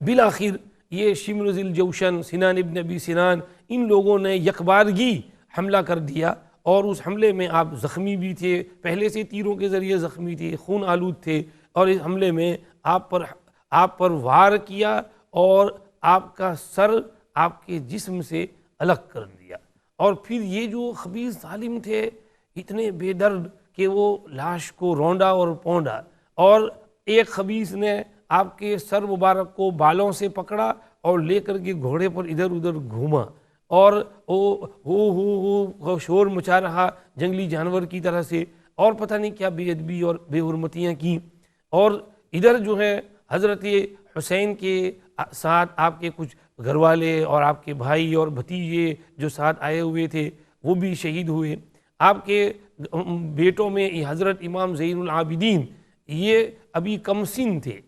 بالآخر یہ شمر ذی الجوشن، سنان ابن ابی سنان، ان لوگوں نے یکبارگی حملہ کر دیا، اور اس حملے میں آپ زخمی بھی تھے، پہلے سے تیروں کے ذریعے زخمی تھے، خون آلود تھے، اور اس حملے میں آپ پر وار کیا اور آپ کا سر آپ کے جسم سے الگ کر دیا۔ اور پھر یہ جو خبیث ظالم تھے اتنے بے درد کہ وہ لاش کو روندا اور پونڈا، اور ایک خبیث نے آپ کے سر مبارک کو بالوں سے پکڑا اور لے کر کے گھوڑے پر ادھر ادھر گھوما، اور وہ شور مچا رہا جنگلی جانور کی طرح سے، اور پتہ نہیں کیا بے ادبی اور بے حرمتیاں کی۔ اور ادھر جو ہے حضرت حسین کے ساتھ آپ کے کچھ گھر والے اور آپ کے بھائی اور بھتیجے جو ساتھ آئے ہوئے تھے وہ بھی شہید ہوئے۔ آپ کے بیٹوں میں حضرت امام زین العابدین، یہ ابھی کم سن تھے،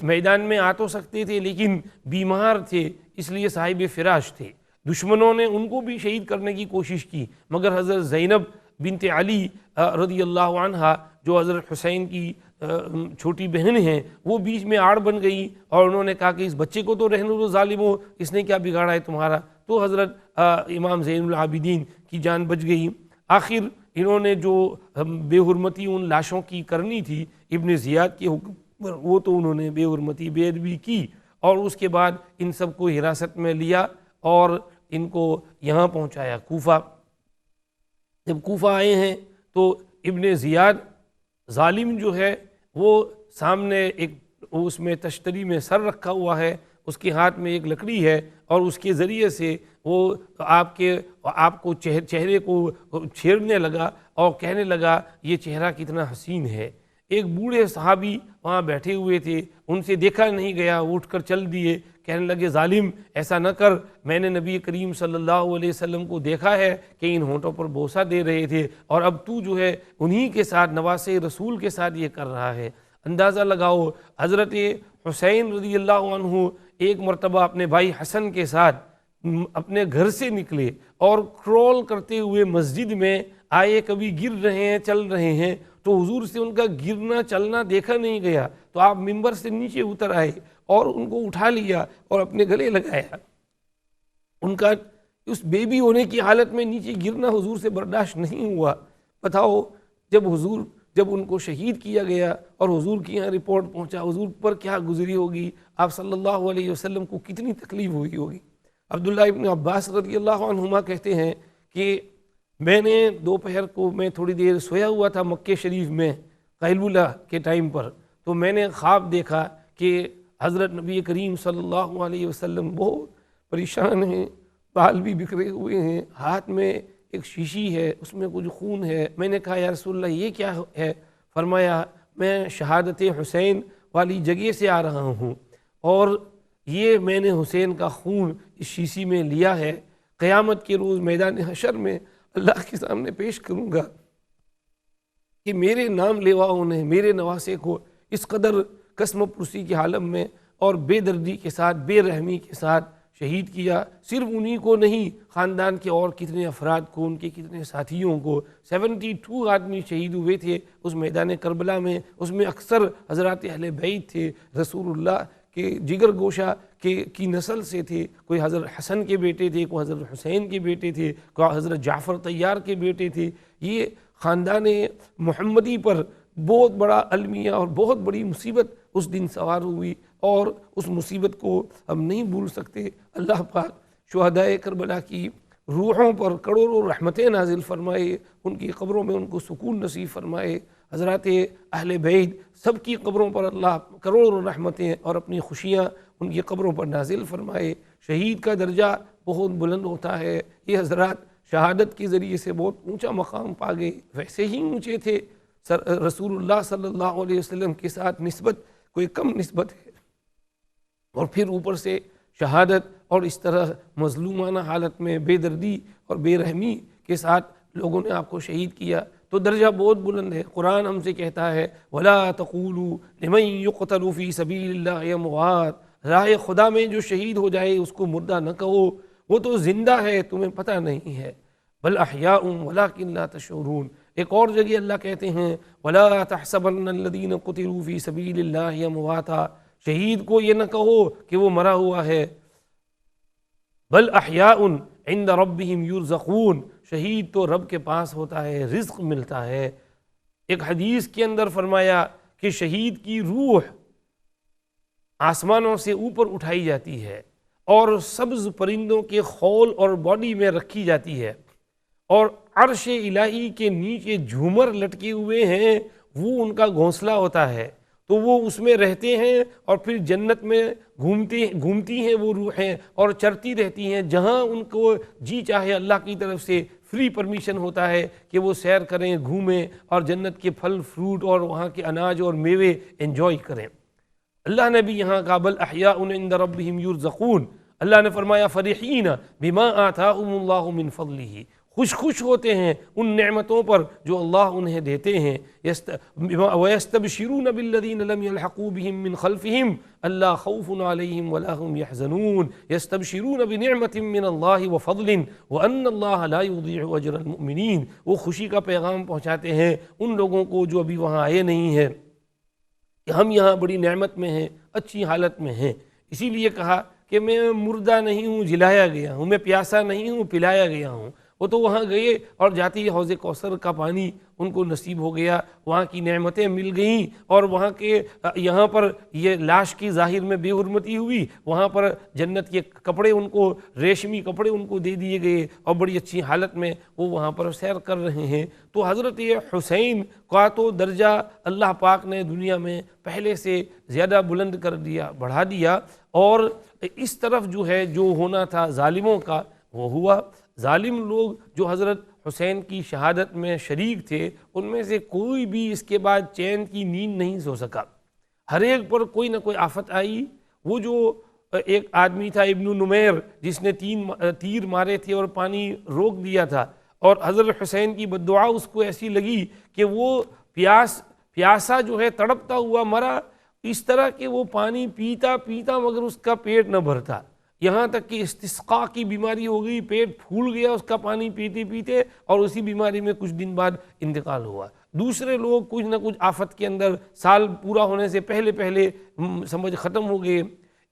میدان میں آ تو سکتے تھے لیکن بیمار تھے، اس لیے صاحب فراش تھے۔ دشمنوں نے ان کو بھی شہید کرنے کی کوشش کی، مگر حضرت زینب بنت علی رضی اللہ عنہا جو حضرت حسین کی چھوٹی بہن ہیں، وہ بیچ میں آڑ بن گئی، اور انہوں نے کہا کہ اس بچے کو تو رہنے دو ظالموں، اس نے کیا بگاڑا ہے تمہارا؟ تو حضرت امام زین العابدین کی جان بچ گئی۔ آخر انہوں نے جو بے حرمتی ان لاشوں کی کرنی تھی ابن زیاد کے حکم پر، وہ تو انہوں نے بے حرمتی بے ادبی کی، اور اس کے بعد ان سب کو حراست میں لیا اور ان کو یہاں پہنچایا کوفہ۔ جب کوفہ آئے ہیں تو ابن زیاد ظالم جو ہے وہ سامنے ایک اس میں تشتری میں سر رکھا ہوا ہے، اس کے ہاتھ میں ایک لکڑی ہے، اور اس کے ذریعے سے وہ آپ کو چہرے کو چھیڑنے لگا اور کہنے لگا یہ چہرہ کتنا حسین ہے۔ ایک بوڑھے صحابی وہاں بیٹھے ہوئے تھے، ان سے دیکھا نہیں گیا، وہ اٹھ کر چل دیے، کہنے لگے ظالم ایسا نہ کر، میں نے نبی کریم صلی اللہ علیہ وسلم کو دیکھا ہے کہ ان ہونٹوں پر بوسہ دے رہے تھے، اور اب تو جو ہے انہی کے ساتھ، نواسے رسول کے ساتھ یہ کر رہا ہے۔ اندازہ لگاؤ، حضرت حسین رضی اللہ عنہ ایک مرتبہ اپنے بھائی حسن کے ساتھ اپنے گھر سے نکلے اور کرول کرتے ہوئے مسجد میں آئے، کبھی گر رہے ہیں، چل رہے ہیں، تو حضور سے ان کا گرنا چلنا دیکھا نہیں گیا، تو آپ ممبر سے نیچے اتر آئے اور ان کو اٹھا لیا اور اپنے گلے لگایا۔ ان کا اس بیبی ہونے کی حالت میں نیچے گرنا حضور سے برداشت نہیں ہوا۔ بتاؤ، جب ان کو شہید کیا گیا اور حضور کی یہاں رپورٹ پہنچا، حضور پر کیا گزری ہوگی، آپ صلی اللہ علیہ وسلم کو کتنی تکلیف ہوئی ہوگی۔ عبداللہ ابن عباس رضی اللہ عنہما کہتے ہیں کہ میں نے دوپہر کو میں تھوڑی دیر سویا ہوا تھا مکہ شریف میں قیلولہ کے ٹائم پر، تو میں نے خواب دیکھا کہ حضرت نبی کریم صلی اللہ علیہ وسلم بہت پریشان ہیں، بال بھی بکھرے ہوئے ہیں، ہاتھ میں ایک شیشی ہے، اس میں کچھ خون ہے۔ میں نے کہا یا رسول اللہ یہ کیا ہے؟ فرمایا میں شہادت حسین والی جگہ سے آ رہا ہوں، اور یہ میں نے حسین کا خون اس شیشی میں لیا ہے، قیامت کے روز میدان حشر میں اللہ کے سامنے پیش کروں گا کہ میرے نام لیواؤں نے میرے نواسے کو اس قدر قسم پرسی کے عالم میں اور بے دردی کے ساتھ، بے رحمی کے ساتھ شہید کیا۔ صرف انہی کو نہیں، خاندان کے اور کتنے افراد کو، ان کے کتنے ساتھیوں کو، 72 آدمی شہید ہوئے تھے اس میدان کربلا میں۔ اس میں اکثر حضرات اہل بیت تھے، رسول اللہ کے جگر گوشہ کی نسل سے تھے، کوئی حضرت حسن کے بیٹے تھے، کوئی حضرت حسین کے بیٹے تھے، کوئی حضرت جعفر طیار کے بیٹے تھے۔ یہ خاندان محمدی پر بہت بڑا المیہ اور بہت بڑی مصیبت اس دن سوار ہوئی، اور اس مصیبت کو ہم نہیں بھول سکتے۔ اللہ پاک شہدائے کربلا کی روحوں پر کروڑوں رحمتیں نازل فرمائے، ان کی قبروں میں ان کو سکون نصیب فرمائے۔ حضرات اہل بیت سب کی قبروں پر اللہ کروڑوں رحمتیں اور اپنی خوشیاں ان کی قبروں پر نازل فرمائے۔ شہید کا درجہ بہت بلند ہوتا ہے، یہ حضرات شہادت کے ذریعے سے بہت اونچا مقام پا گئے، ویسے ہی اونچے تھے۔ رسول اللہ صلی اللہ علیہ وسلم کے ساتھ نسبت کوئی کم نسبت ہے، اور پھر اوپر سے شہادت، اور اس طرح مظلومانہ حالت میں بے دردی اور بے رحمی کے ساتھ لوگوں نے آپ کو شہید کیا، تو درجہ بہت بلند ہے۔ قرآن ہم سے کہتا ہے وَلَا تَقُولُوا لِمَن يُقْتَلُ فِي سَبِيلِ اللَّهِ أَمْوَاتٌ، راہ خدا میں جو شہید ہو جائے اس کو مردہ نہ کہو، وہ تو زندہ ہے، تمہیں پتہ نہیں ہے۔ بل احیاء ولکن لا تشعرون۔ ایک اور جگہ اللہ کہتے ہیں ولا تحسبن الذین قتلوا فی سبیل اللہ امواتا، شہید کو یہ نہ کہو کہ وہ مرا ہوا ہے، بل احیاء عند ربہم یرزقون، شہید تو رب کے پاس ہوتا ہے، رزق ملتا ہے۔ ایک حدیث کے اندر فرمایا کہ شہید کی روح آسمانوں سے اوپر اٹھائی جاتی ہے اور سبز پرندوں کے خول اور باڈی میں رکھی جاتی ہے، اور عرش الہی کے نیچے جھومر لٹکے ہوئے ہیں، وہ ان کا گھونسلہ ہوتا ہے، تو وہ اس میں رہتے ہیں، اور پھر جنت میں گھومتی ہیں وہ روحیں اور چرتی رہتی ہیں، جہاں ان کو جی چاہے اللہ کی طرف سے فری پرمیشن ہوتا ہے کہ وہ سیر کریں، گھومیں، اور جنت کے پھل فروٹ اور وہاں کے اناج اور میوے انجوائے کریں۔ اللہ نے بھی یہاں کہا بل احیاء عند ربہم یرزقون، اللہ نے فرمایا فرحین بما آتاہم اللہ من فضلہ، خوش ہوتے ہیں ان نعمتوں پر جو اللہ انہیں دیتے ہیں۔ وَيَسْتَبْشِرُونَ بِالَّذِينَ لَمْ يَلْحَقُوا بِهِم مِّنْ خَلْفِهِمْ أَلَّا خَوْفٌ عَلَيْهِمْ وَلَا هُمْ يَحْزَنُونَ يَسْتَبْشِرُونَ بِنِعْمَةٍ مِّنَ اللَّهِ وَفَضْلٍ وَأَنَّ اللَّهَ لَا يُضِيعُ أَجْرَ الْمُؤْمِنِينَ، وہ خوشی کا پیغام پہنچاتے ہیں ان لوگوں کو جو ابھی وہاں آئے نہیں ہیں کہ ہم یہاں بڑی نعمت میں ہیں، اچھی حالت میں ہیں۔ اسی لیے کہا کہ میں مردہ نہیں ہوں، جلایا گیا ہوں، میں پیاسا نہیں ہوں، پلایا گیا ہوں۔ وہ تو وہاں گئے اور جاتے ہی حوض کوثر کا پانی ان کو نصیب ہو گیا، وہاں کی نعمتیں مل گئیں، اور وہاں کے یہاں پر یہ لاش کی ظاہر میں بے حرمتی ہوئی، وہاں پر جنت کے کپڑے ان کو، ریشمی کپڑے ان کو دے دیے گئے، اور بڑی اچھی حالت میں وہ وہاں پر سیر کر رہے ہیں۔ تو حضرت حسین کا تو درجہ اللہ پاک نے دنیا میں پہلے سے زیادہ بلند کر دیا، بڑھا دیا، اور اس طرف جو ہے جو ہونا تھا ظالموں کا وہ ہوا۔ ظالم لوگ جو حضرت حسین کی شہادت میں شریک تھے، ان میں سے کوئی بھی اس کے بعد چین کی نیند نہیں سو سکا، ہر ایک پر کوئی نہ کوئی آفت آئی۔ وہ جو ایک آدمی تھا ابن نمیر، جس نے تیر مارے تھے اور پانی روک دیا تھا، اور حضرت حسین کی بد دعا اس کو ایسی لگی کہ وہ پیاسا جو ہے تڑپتا ہوا مرا، اس طرح کہ وہ پانی پیتا پیتا مگر اس کا پیٹ نہ بھرتا، یہاں تک کہ استسقاء کی بیماری ہو گئی، پیٹ پھول گیا اس کا پانی پیتے پیتے، اور اسی بیماری میں کچھ دن بعد انتقال ہوا۔ دوسرے لوگ کچھ نہ کچھ آفت کے اندر سال پورا ہونے سے پہلے سمجھ ختم ہو گئے۔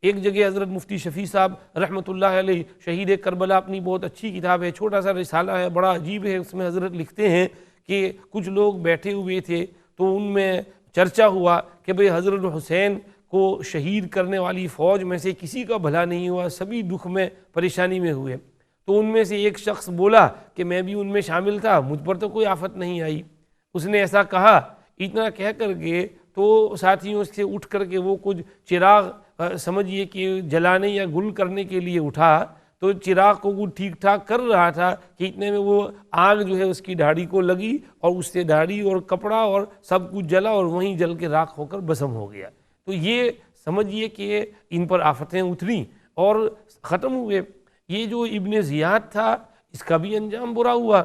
ایک جگہ حضرت مفتی شفیع صاحب رحمۃ اللہ علیہ، شہید کربلا، اپنی بہت اچھی کتاب ہے، چھوٹا سا رسالہ ہے، بڑا عجیب ہے، اس میں حضرت لکھتے ہیں کہ کچھ لوگ بیٹھے ہوئے تھے تو ان میں چرچا ہوا کہ بھئی حضرت حسین کو شہید کرنے والی فوج میں سے کسی کا بھلا نہیں ہوا، سبھی دکھ میں پریشانی میں ہوئے۔ تو ان میں سے ایک شخص بولا کہ میں بھی ان میں شامل تھا، مجھ پر تو کوئی آفت نہیں آئی۔ اس نے ایسا کہا، اتنا کہہ کر کے تو ساتھیوں سے اٹھ کر کے وہ کچھ چراغ سمجھیے کہ جلانے یا گل کرنے کے لیے اٹھا، تو چراغ کو وہ ٹھیک ٹھاک کر رہا تھا کہ اتنے میں وہ آگ جو ہے اس کی داڑھی کو لگی، اور اس سے داڑھی اور کپڑا اور سب کچھ جلا، اور وہیں جل کے راکھ ہو کر بھسم ہو گیا۔ تو یہ سمجھیے کہ ان پر آفتیں اتریں اور ختم ہوئے۔ یہ جو ابن زیاد تھا، اس کا بھی انجام برا ہوا۔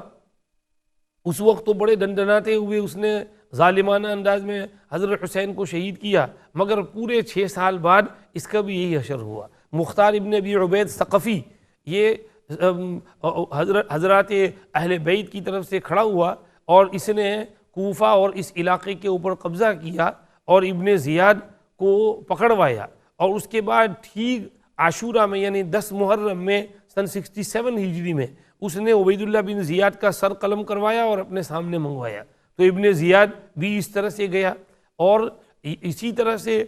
اس وقت تو بڑے دندناتے ہوئے اس نے ظالمانہ انداز میں حضرت حسین کو شہید کیا، مگر پورے 6 سال بعد اس کا بھی یہی حشر ہوا۔ مختار ابن ابی عبید ثقفی، یہ حضرات اہل بیت کی طرف سے کھڑا ہوا، اور اس نے کوفہ اور اس علاقے کے اوپر قبضہ کیا، اور ابن زیاد کو پکڑوایا، اور اس کے بعد ٹھیک عاشورہ میں یعنی 10 محرم میں سن 67 ہجری میں اس نے عبید اللہ بن زیاد کا سر قلم کروایا اور اپنے سامنے منگوایا۔ تو ابن زیاد بھی اس طرح سے گیا، اور اسی طرح سے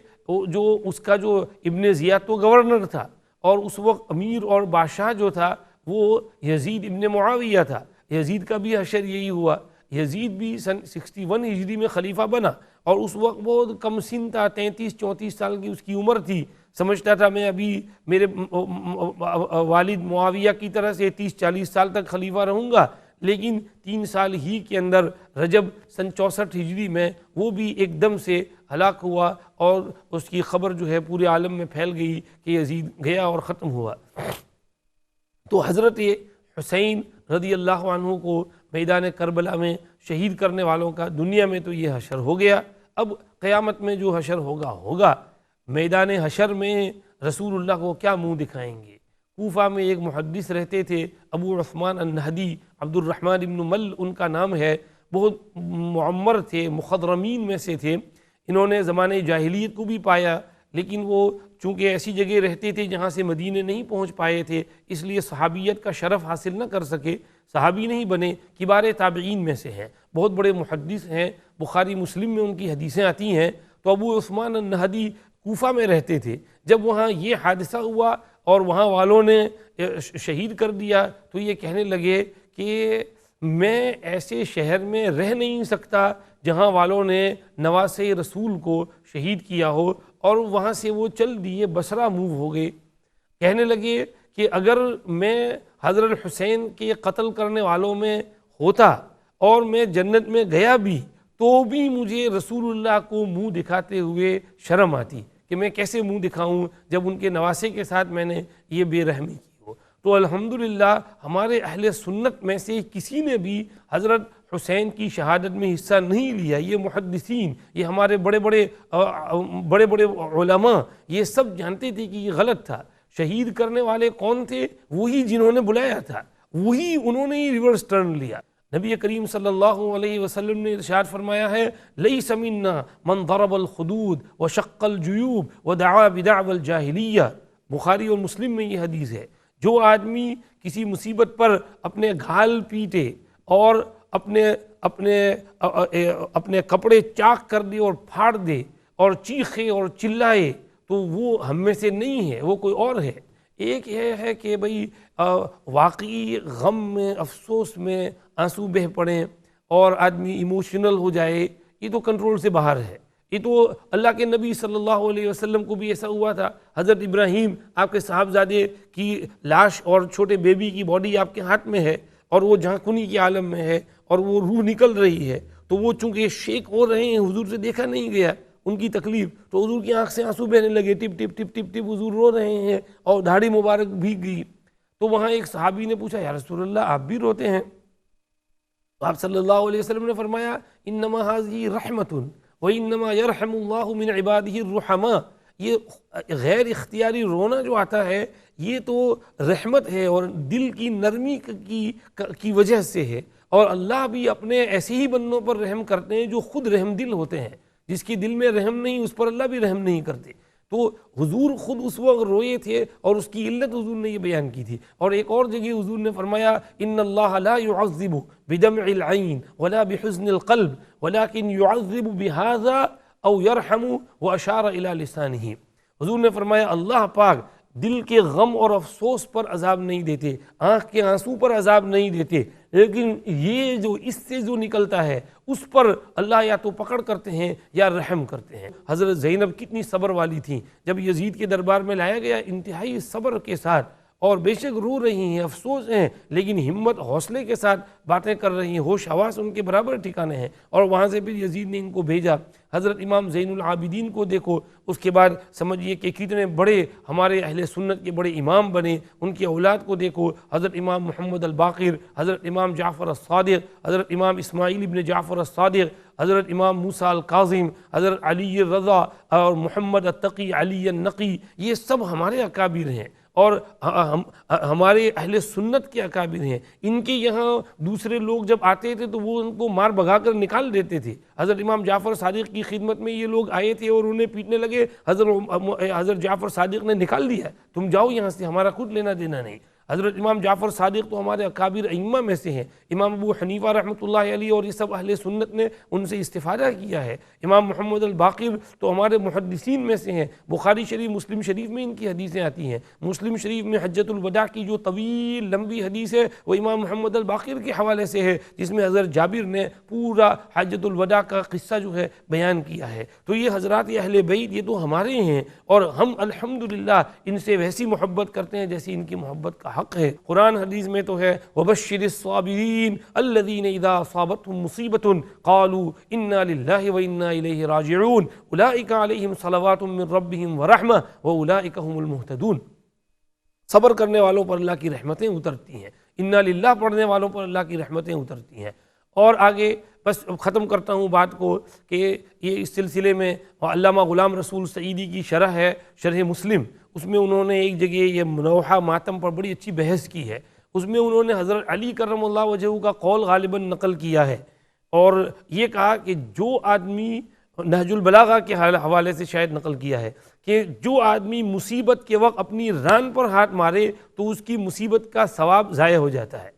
جو اس کا جو ابن زیاد تو گورنر تھا، اور اس وقت امیر اور بادشاہ جو تھا وہ یزید ابن معاویہ تھا، یزید کا بھی حشر یہی ہوا۔ یزید بھی سن 61 ہجری میں خلیفہ بنا، اور اس وقت بہت کم سن تھا، 33-34 سال کی اس کی عمر تھی، سمجھتا تھا میں ابھی میرے والد معاویہ کی طرح سے 30-40 سال تک خلیفہ رہوں گا، لیکن 3 سال ہی کے اندر رجب سن 64 ہجری میں وہ بھی ایک دم سے ہلاک ہوا، اور اس کی خبر جو ہے پورے عالم میں پھیل گئی کہ یزید گیا اور ختم ہوا۔ تو حضرت حسین رضی اللہ عنہ کو میدان کربلا میں شہید کرنے والوں کا دنیا میں تو یہ حشر ہو گیا۔ اب قیامت میں جو حشر ہوگا، میدان حشر میں رسول اللہ کو کیا منہ دکھائیں گے؟ کوفہ میں ایک محدث رہتے تھے، ابو عثمان النہدی، عبد الرحمن ابن مل ان کا نام ہے، بہت معمر تھے، مخضرمین میں سے تھے۔ انہوں نے زمانے جاہلیت کو بھی پایا، لیکن وہ چونکہ ایسی جگہ رہتے تھے جہاں سے مدینے نہیں پہنچ پائے تھے، اس لیے صحابیت کا شرف حاصل نہ کر سکے، صحابی نہیں بنے، کبار تابعین میں سے ہیں، بہت بڑے محدث ہیں، بخاری مسلم میں ان کی حدیثیں آتی ہیں۔ تو ابو عثمان النہدی کوفہ میں رہتے تھے، جب وہاں یہ حادثہ ہوا اور وہاں والوں نے شہید کر دیا، تو یہ کہنے لگے کہ میں ایسے شہر میں رہ نہیں سکتا جہاں والوں نے نواسے رسول کو شہید کیا ہو، اور وہاں سے وہ چل دیے، بصرہ موو ہو گئے۔ کہنے لگے کہ اگر میں حضرت حسین کے قتل کرنے والوں میں ہوتا اور میں جنت میں گیا بھی، تو بھی مجھے رسول اللہ کو منہ دکھاتے ہوئے شرم آتی کہ میں کیسے منہ دکھاؤں جب ان کے نواسے کے ساتھ میں نے یہ بے رحمی کی ہو۔ تو الحمدللہ ہمارے اہل سنت میں سے کسی نے بھی حضرت حسین کی شہادت میں حصہ نہیں لیا۔ یہ محدثین، یہ ہمارے بڑے بڑے علماء، یہ سب جانتے تھے کہ یہ غلط تھا۔ شہید کرنے والے کون تھے؟ وہی جنہوں نے بلایا تھا، وہی انہوں نے ہی ریورس ٹرن لیا۔ نبی کریم صلی اللہ علیہ وسلم نے ارشاد فرمایا ہے، لیس منا من ضرب الخدود وشق الجیوب ودعا بدعوى الجاہلیہ۔ بخاری اور مسلم میں یہ حدیث ہے، جو آدمی کسی مصیبت پر اپنے گھال پیٹے اور اپنے کپڑے چاک کر دے اور پھاڑ دے اور چیخے اور چلائے تو وہ ہم میں سے نہیں ہے، وہ کوئی اور ہے۔ ایک یہ ہے کہ بھئی واقعی غم میں، افسوس میں آنسو بہہ پڑیں اور آدمی ایموشنل ہو جائے، یہ تو کنٹرول سے باہر ہے۔ یہ تو اللہ کے نبی صلی اللہ علیہ وسلم کو بھی ایسا ہوا تھا۔ حضرت ابراہیم آپ کے صاحبزادے کی لاش اور چھوٹے بیبی کی باڈی آپ کے ہاتھ میں ہے اور وہ جھانکونی کے عالم میں ہے اور وہ روح نکل رہی ہے، تو وہ چونکہ شیک ہو رہے ہیں، حضور سے دیکھا نہیں گیا ان کی تکلیف، تو حضور کی آنکھ سے آنسو بہنے لگے، ٹپ ٹپ ٹپ ٹپ ٹپ حضور رو رہے ہیں اور داڑھی مبارک بھیگ گئی۔ تو وہاں ایک صحابی نے پوچھا یا رسول اللہ آپ بھی روتے ہیں؟ تو آپ صلی اللہ علیہ وسلم نے فرمایا انما ھذہ رحمۃ وانما یرحم اللہ من عبادہ الرحماء، یہ غیر اختیاری رونا جو آتا ہے یہ تو رحمت ہے اور دل کی نرمی کی وجہ سے ہے، اور اللہ بھی اپنے ایسے ہی بندوں پر رحم کرتے ہیں جو خود رحم دل ہوتے ہیں۔ جس کی دل میں رحم نہیں اس پر اللہ بھی رحم نہیں کرتے۔ تو حضور خود اس وقت روئے تھے اور اس کی علت حضور نے یہ بیان کی تھی۔ اور ایک اور جگہ حضور نے فرمایا ان اللہ لا يعذب بدمع العین ولا بحزن القلب ولكن يعذب بهذا او يرحم واشار الى لسانه۔ حضور نے فرمایا اللہ پاک دل کے غم اور افسوس پر عذاب نہیں دیتے، آنکھ کے آنسو پر عذاب نہیں دیتے، لیکن یہ جو اس سے جو نکلتا ہے اس پر اللہ یا تو پکڑ کرتے ہیں یا رحم کرتے ہیں۔ حضرت زینب کتنی صبر والی تھیں، جب یزید کے دربار میں لایا گیا انتہائی صبر کے ساتھ، اور بے شک رو رہی ہیں، افسوس ہیں، لیکن ہمت حوصلے کے ساتھ باتیں کر رہی ہیں، ہوش حواس ان کے برابر ٹھکانے ہیں۔ اور وہاں سے پھر یزید نے ان کو بھیجا۔ حضرت امام زین العابدین کو دیکھو، اس کے بعد سمجھیے کہ کتنے بڑے ہمارے اہل سنت کے بڑے امام بنے، ان کی اولاد کو دیکھو، حضرت امام محمد الباقر، حضرت امام جعفر الصادق، حضرت امام اسماعیل ابن جعفر الصادق، حضرت امام موسیٰ الکاظم، حضرت علی الرضا اور محمد التقی علی النقی، یہ سب ہمارے اکابر ہیں اور ہمارے اہل سنت کے اکابر ہیں۔ ان کے یہاں دوسرے لوگ جب آتے تھے تو وہ ان کو مار بھگا کر نکال دیتے تھے۔ حضرت امام جعفر صادق کی خدمت میں یہ لوگ آئے تھے اور انہیں پیٹنے لگے، حضرت جعفر صادق نے نکال دیا، تم جاؤ یہاں سے، ہمارا کچھ لینا دینا نہیں۔ حضرت امام جعفر صادق تو ہمارے اکابر ائمہ میں سے ہیں۔ امام ابو حنیفہ رحمۃ اللہ علیہ اور یہ سب اہل سنت نے ان سے استفادہ کیا ہے۔ امام محمد الباقر تو ہمارے محدثین میں سے ہیں، بخاری شریف، مسلم شریف میں ان کی حدیثیں آتی ہیں۔ مسلم شریف میں حجۃ الوداع کی جو طویل لمبی حدیث ہے وہ امام محمد الباقر کے حوالے سے ہے، جس میں حضرت جابر نے پورا حجۃ الوداع کا قصہ جو ہے بیان کیا ہے۔ تو یہ حضرات اہل بیت یہ تو ہمارے ہیں، اور ہم الحمدللہ ان سے ویسی محبت کرتے ہیں جیسی ان کی محبت کا حق ہے۔ قرآن حدیث میں تو ہے وَبَشِّرِ الصَّابِرِينَ الَّذِينَ إِذَا أَصَابَتْهُمْ مُصِيبَةٌ قَالُوا إِنَّا لِلَّهِ وَإِنَّا إِلَيْهِ راجعون أُولَئِكَ عَلَيْهِمْ صَلَوَاتٌ مِّن رَّبِّهِمْ وَرَحْمَةٌ وَأُولَئِكَ هُمُ الْمُهْتَدُونَ۔ صبر کرنے والوں پر اللہ کی رحمتیں اترتی ہیں، اِنَّا لِلَّهِ پڑھنے والوں پر اللہ کی رحمتیں اترتی ہیں۔ اور آگے بس ختم کرتا ہوں بات کو کہ یہ اس سلسلے میں علامہ غلام رسول سعیدی کی شرح ہے، شرح مسلم، اس میں انہوں نے ایک جگہ یہ نوحہ ماتم پر بڑی اچھی بحث کی ہے۔ اس میں انہوں نے حضرت علی کرم اللہ وجہہ کا قول غالباً نقل کیا ہے اور یہ کہا کہ جو آدمی، نہج البلاغہ کے حوالے سے شاید نقل کیا ہے، کہ جو آدمی مصیبت کے وقت اپنی ران پر ہاتھ مارے تو اس کی مصیبت کا ثواب ضائع ہو جاتا ہے۔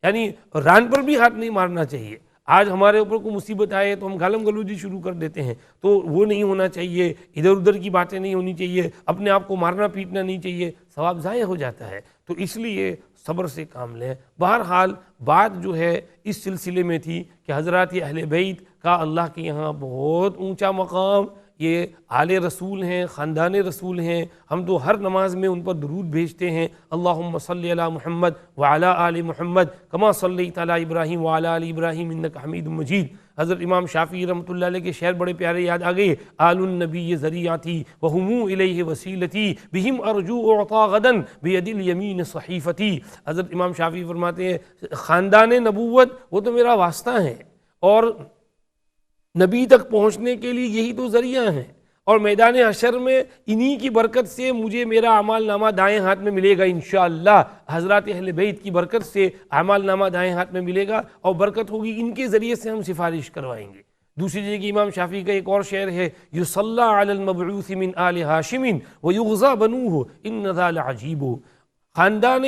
یعنی ران پر بھی ہاتھ نہیں مارنا چاہیے۔ آج ہمارے اوپر کوئی مصیبت آئے تو ہم گالم گلوجی شروع کر دیتے ہیں، تو وہ نہیں ہونا چاہیے، ادھر ادھر کی باتیں نہیں ہونی چاہیے، اپنے آپ کو مارنا پیٹنا نہیں چاہیے، ثواب ضائع ہو جاتا ہے۔ تو اس لیے صبر سے کام لیں۔ بہرحال بات جو ہے اس سلسلے میں تھی کہ حضرات اہل بیت کا اللہ کے یہاں بہت اونچا مقام، یہ آل رسول ہیں، خاندان رسول ہیں، ہم تو ہر نماز میں ان پر درود بھیجتے ہیں، اللہم صلی علی محمد وعلی آل محمد کما صلیت علی ابراہیم وعلی آل ابراہیم انک حمید مجید۔ حضرت امام شافعی رحمۃ اللہ علیہ کے شعر بڑے پیارے یاد آ گئے، آل النبی ذریعتی وہم الیہ وسیلتی بہم ارجو اعطا غدا بید الیمین صحیفتی۔ حضرت امام شافعی فرماتے ہیں خاندان نبوت وہ تو میرا واسطہ ہے، اور نبی تک پہنچنے کے لیے یہی تو ذریعہ ہیں، اور میدان حشر میں انہی کی برکت سے مجھے میرا اعمال نامہ دائیں ہاتھ میں ملے گا انشاءاللہ۔ حضرات اہل بیت کی برکت سے اعمال نامہ دائیں ہاتھ میں ملے گا، اور برکت ہوگی ان کے ذریعے سے ہم سفارش کروائیں گے۔ دوسری جگہ امام شافعی کا ایک اور شعر ہے، یصلی علی المبعوث من آل ہاشم ویغزی بنوہ ان ذا لعجیب۔ خاندان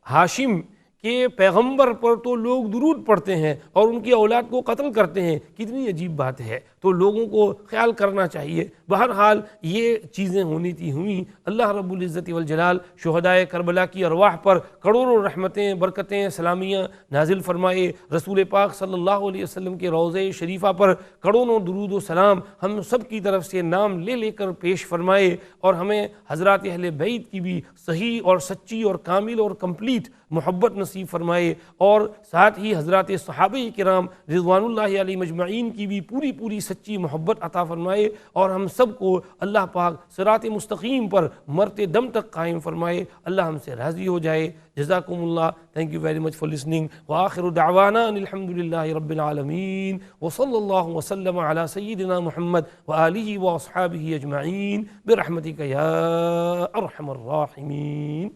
ہاشم کہ پیغمبر پر تو لوگ درود پڑھتے ہیں اور ان کی اولاد کو قتل کرتے ہیں، کتنی عجیب بات ہے۔ تو لوگوں کو خیال کرنا چاہیے۔ بہرحال یہ چیزیں ہونی تھی ہوئیں۔ اللہ رب العزت والجلال شہدائے کربلا کی ارواح پر کروڑوں رحمتیں، برکتیں، سلامیاں نازل فرمائے۔ رسول پاک صلی اللہ علیہ وسلم کے روضہ شریفہ پر کروڑوں درود و سلام ہم سب کی طرف سے نام لے لے کر پیش فرمائے، اور ہمیں حضرات اہل بیت کی بھی صحیح اور سچی اور کامل اور کمپلیٹ محبت نصیب فرمائے، اور ساتھ ہی حضرات صحابہ کرام رضوان اللہ علیہ مجمعین کی بھی پوری پوری سچی محبت عطا فرمائے، اور ہم سب کو اللہ پاک صراط مستقیم پر مرتے دم تک قائم فرمائے۔ اللہ ہم سے راضی ہو جائے۔ جزاکم اللہ، thank you very much for listening, وآخر دعوانا ان الحمد للہ رب العالمین، وصلی اللہ وسلم علی سیدنا محمد وآلہ واصحابہ اجمعین برحمتک یا ارحم الراحمین۔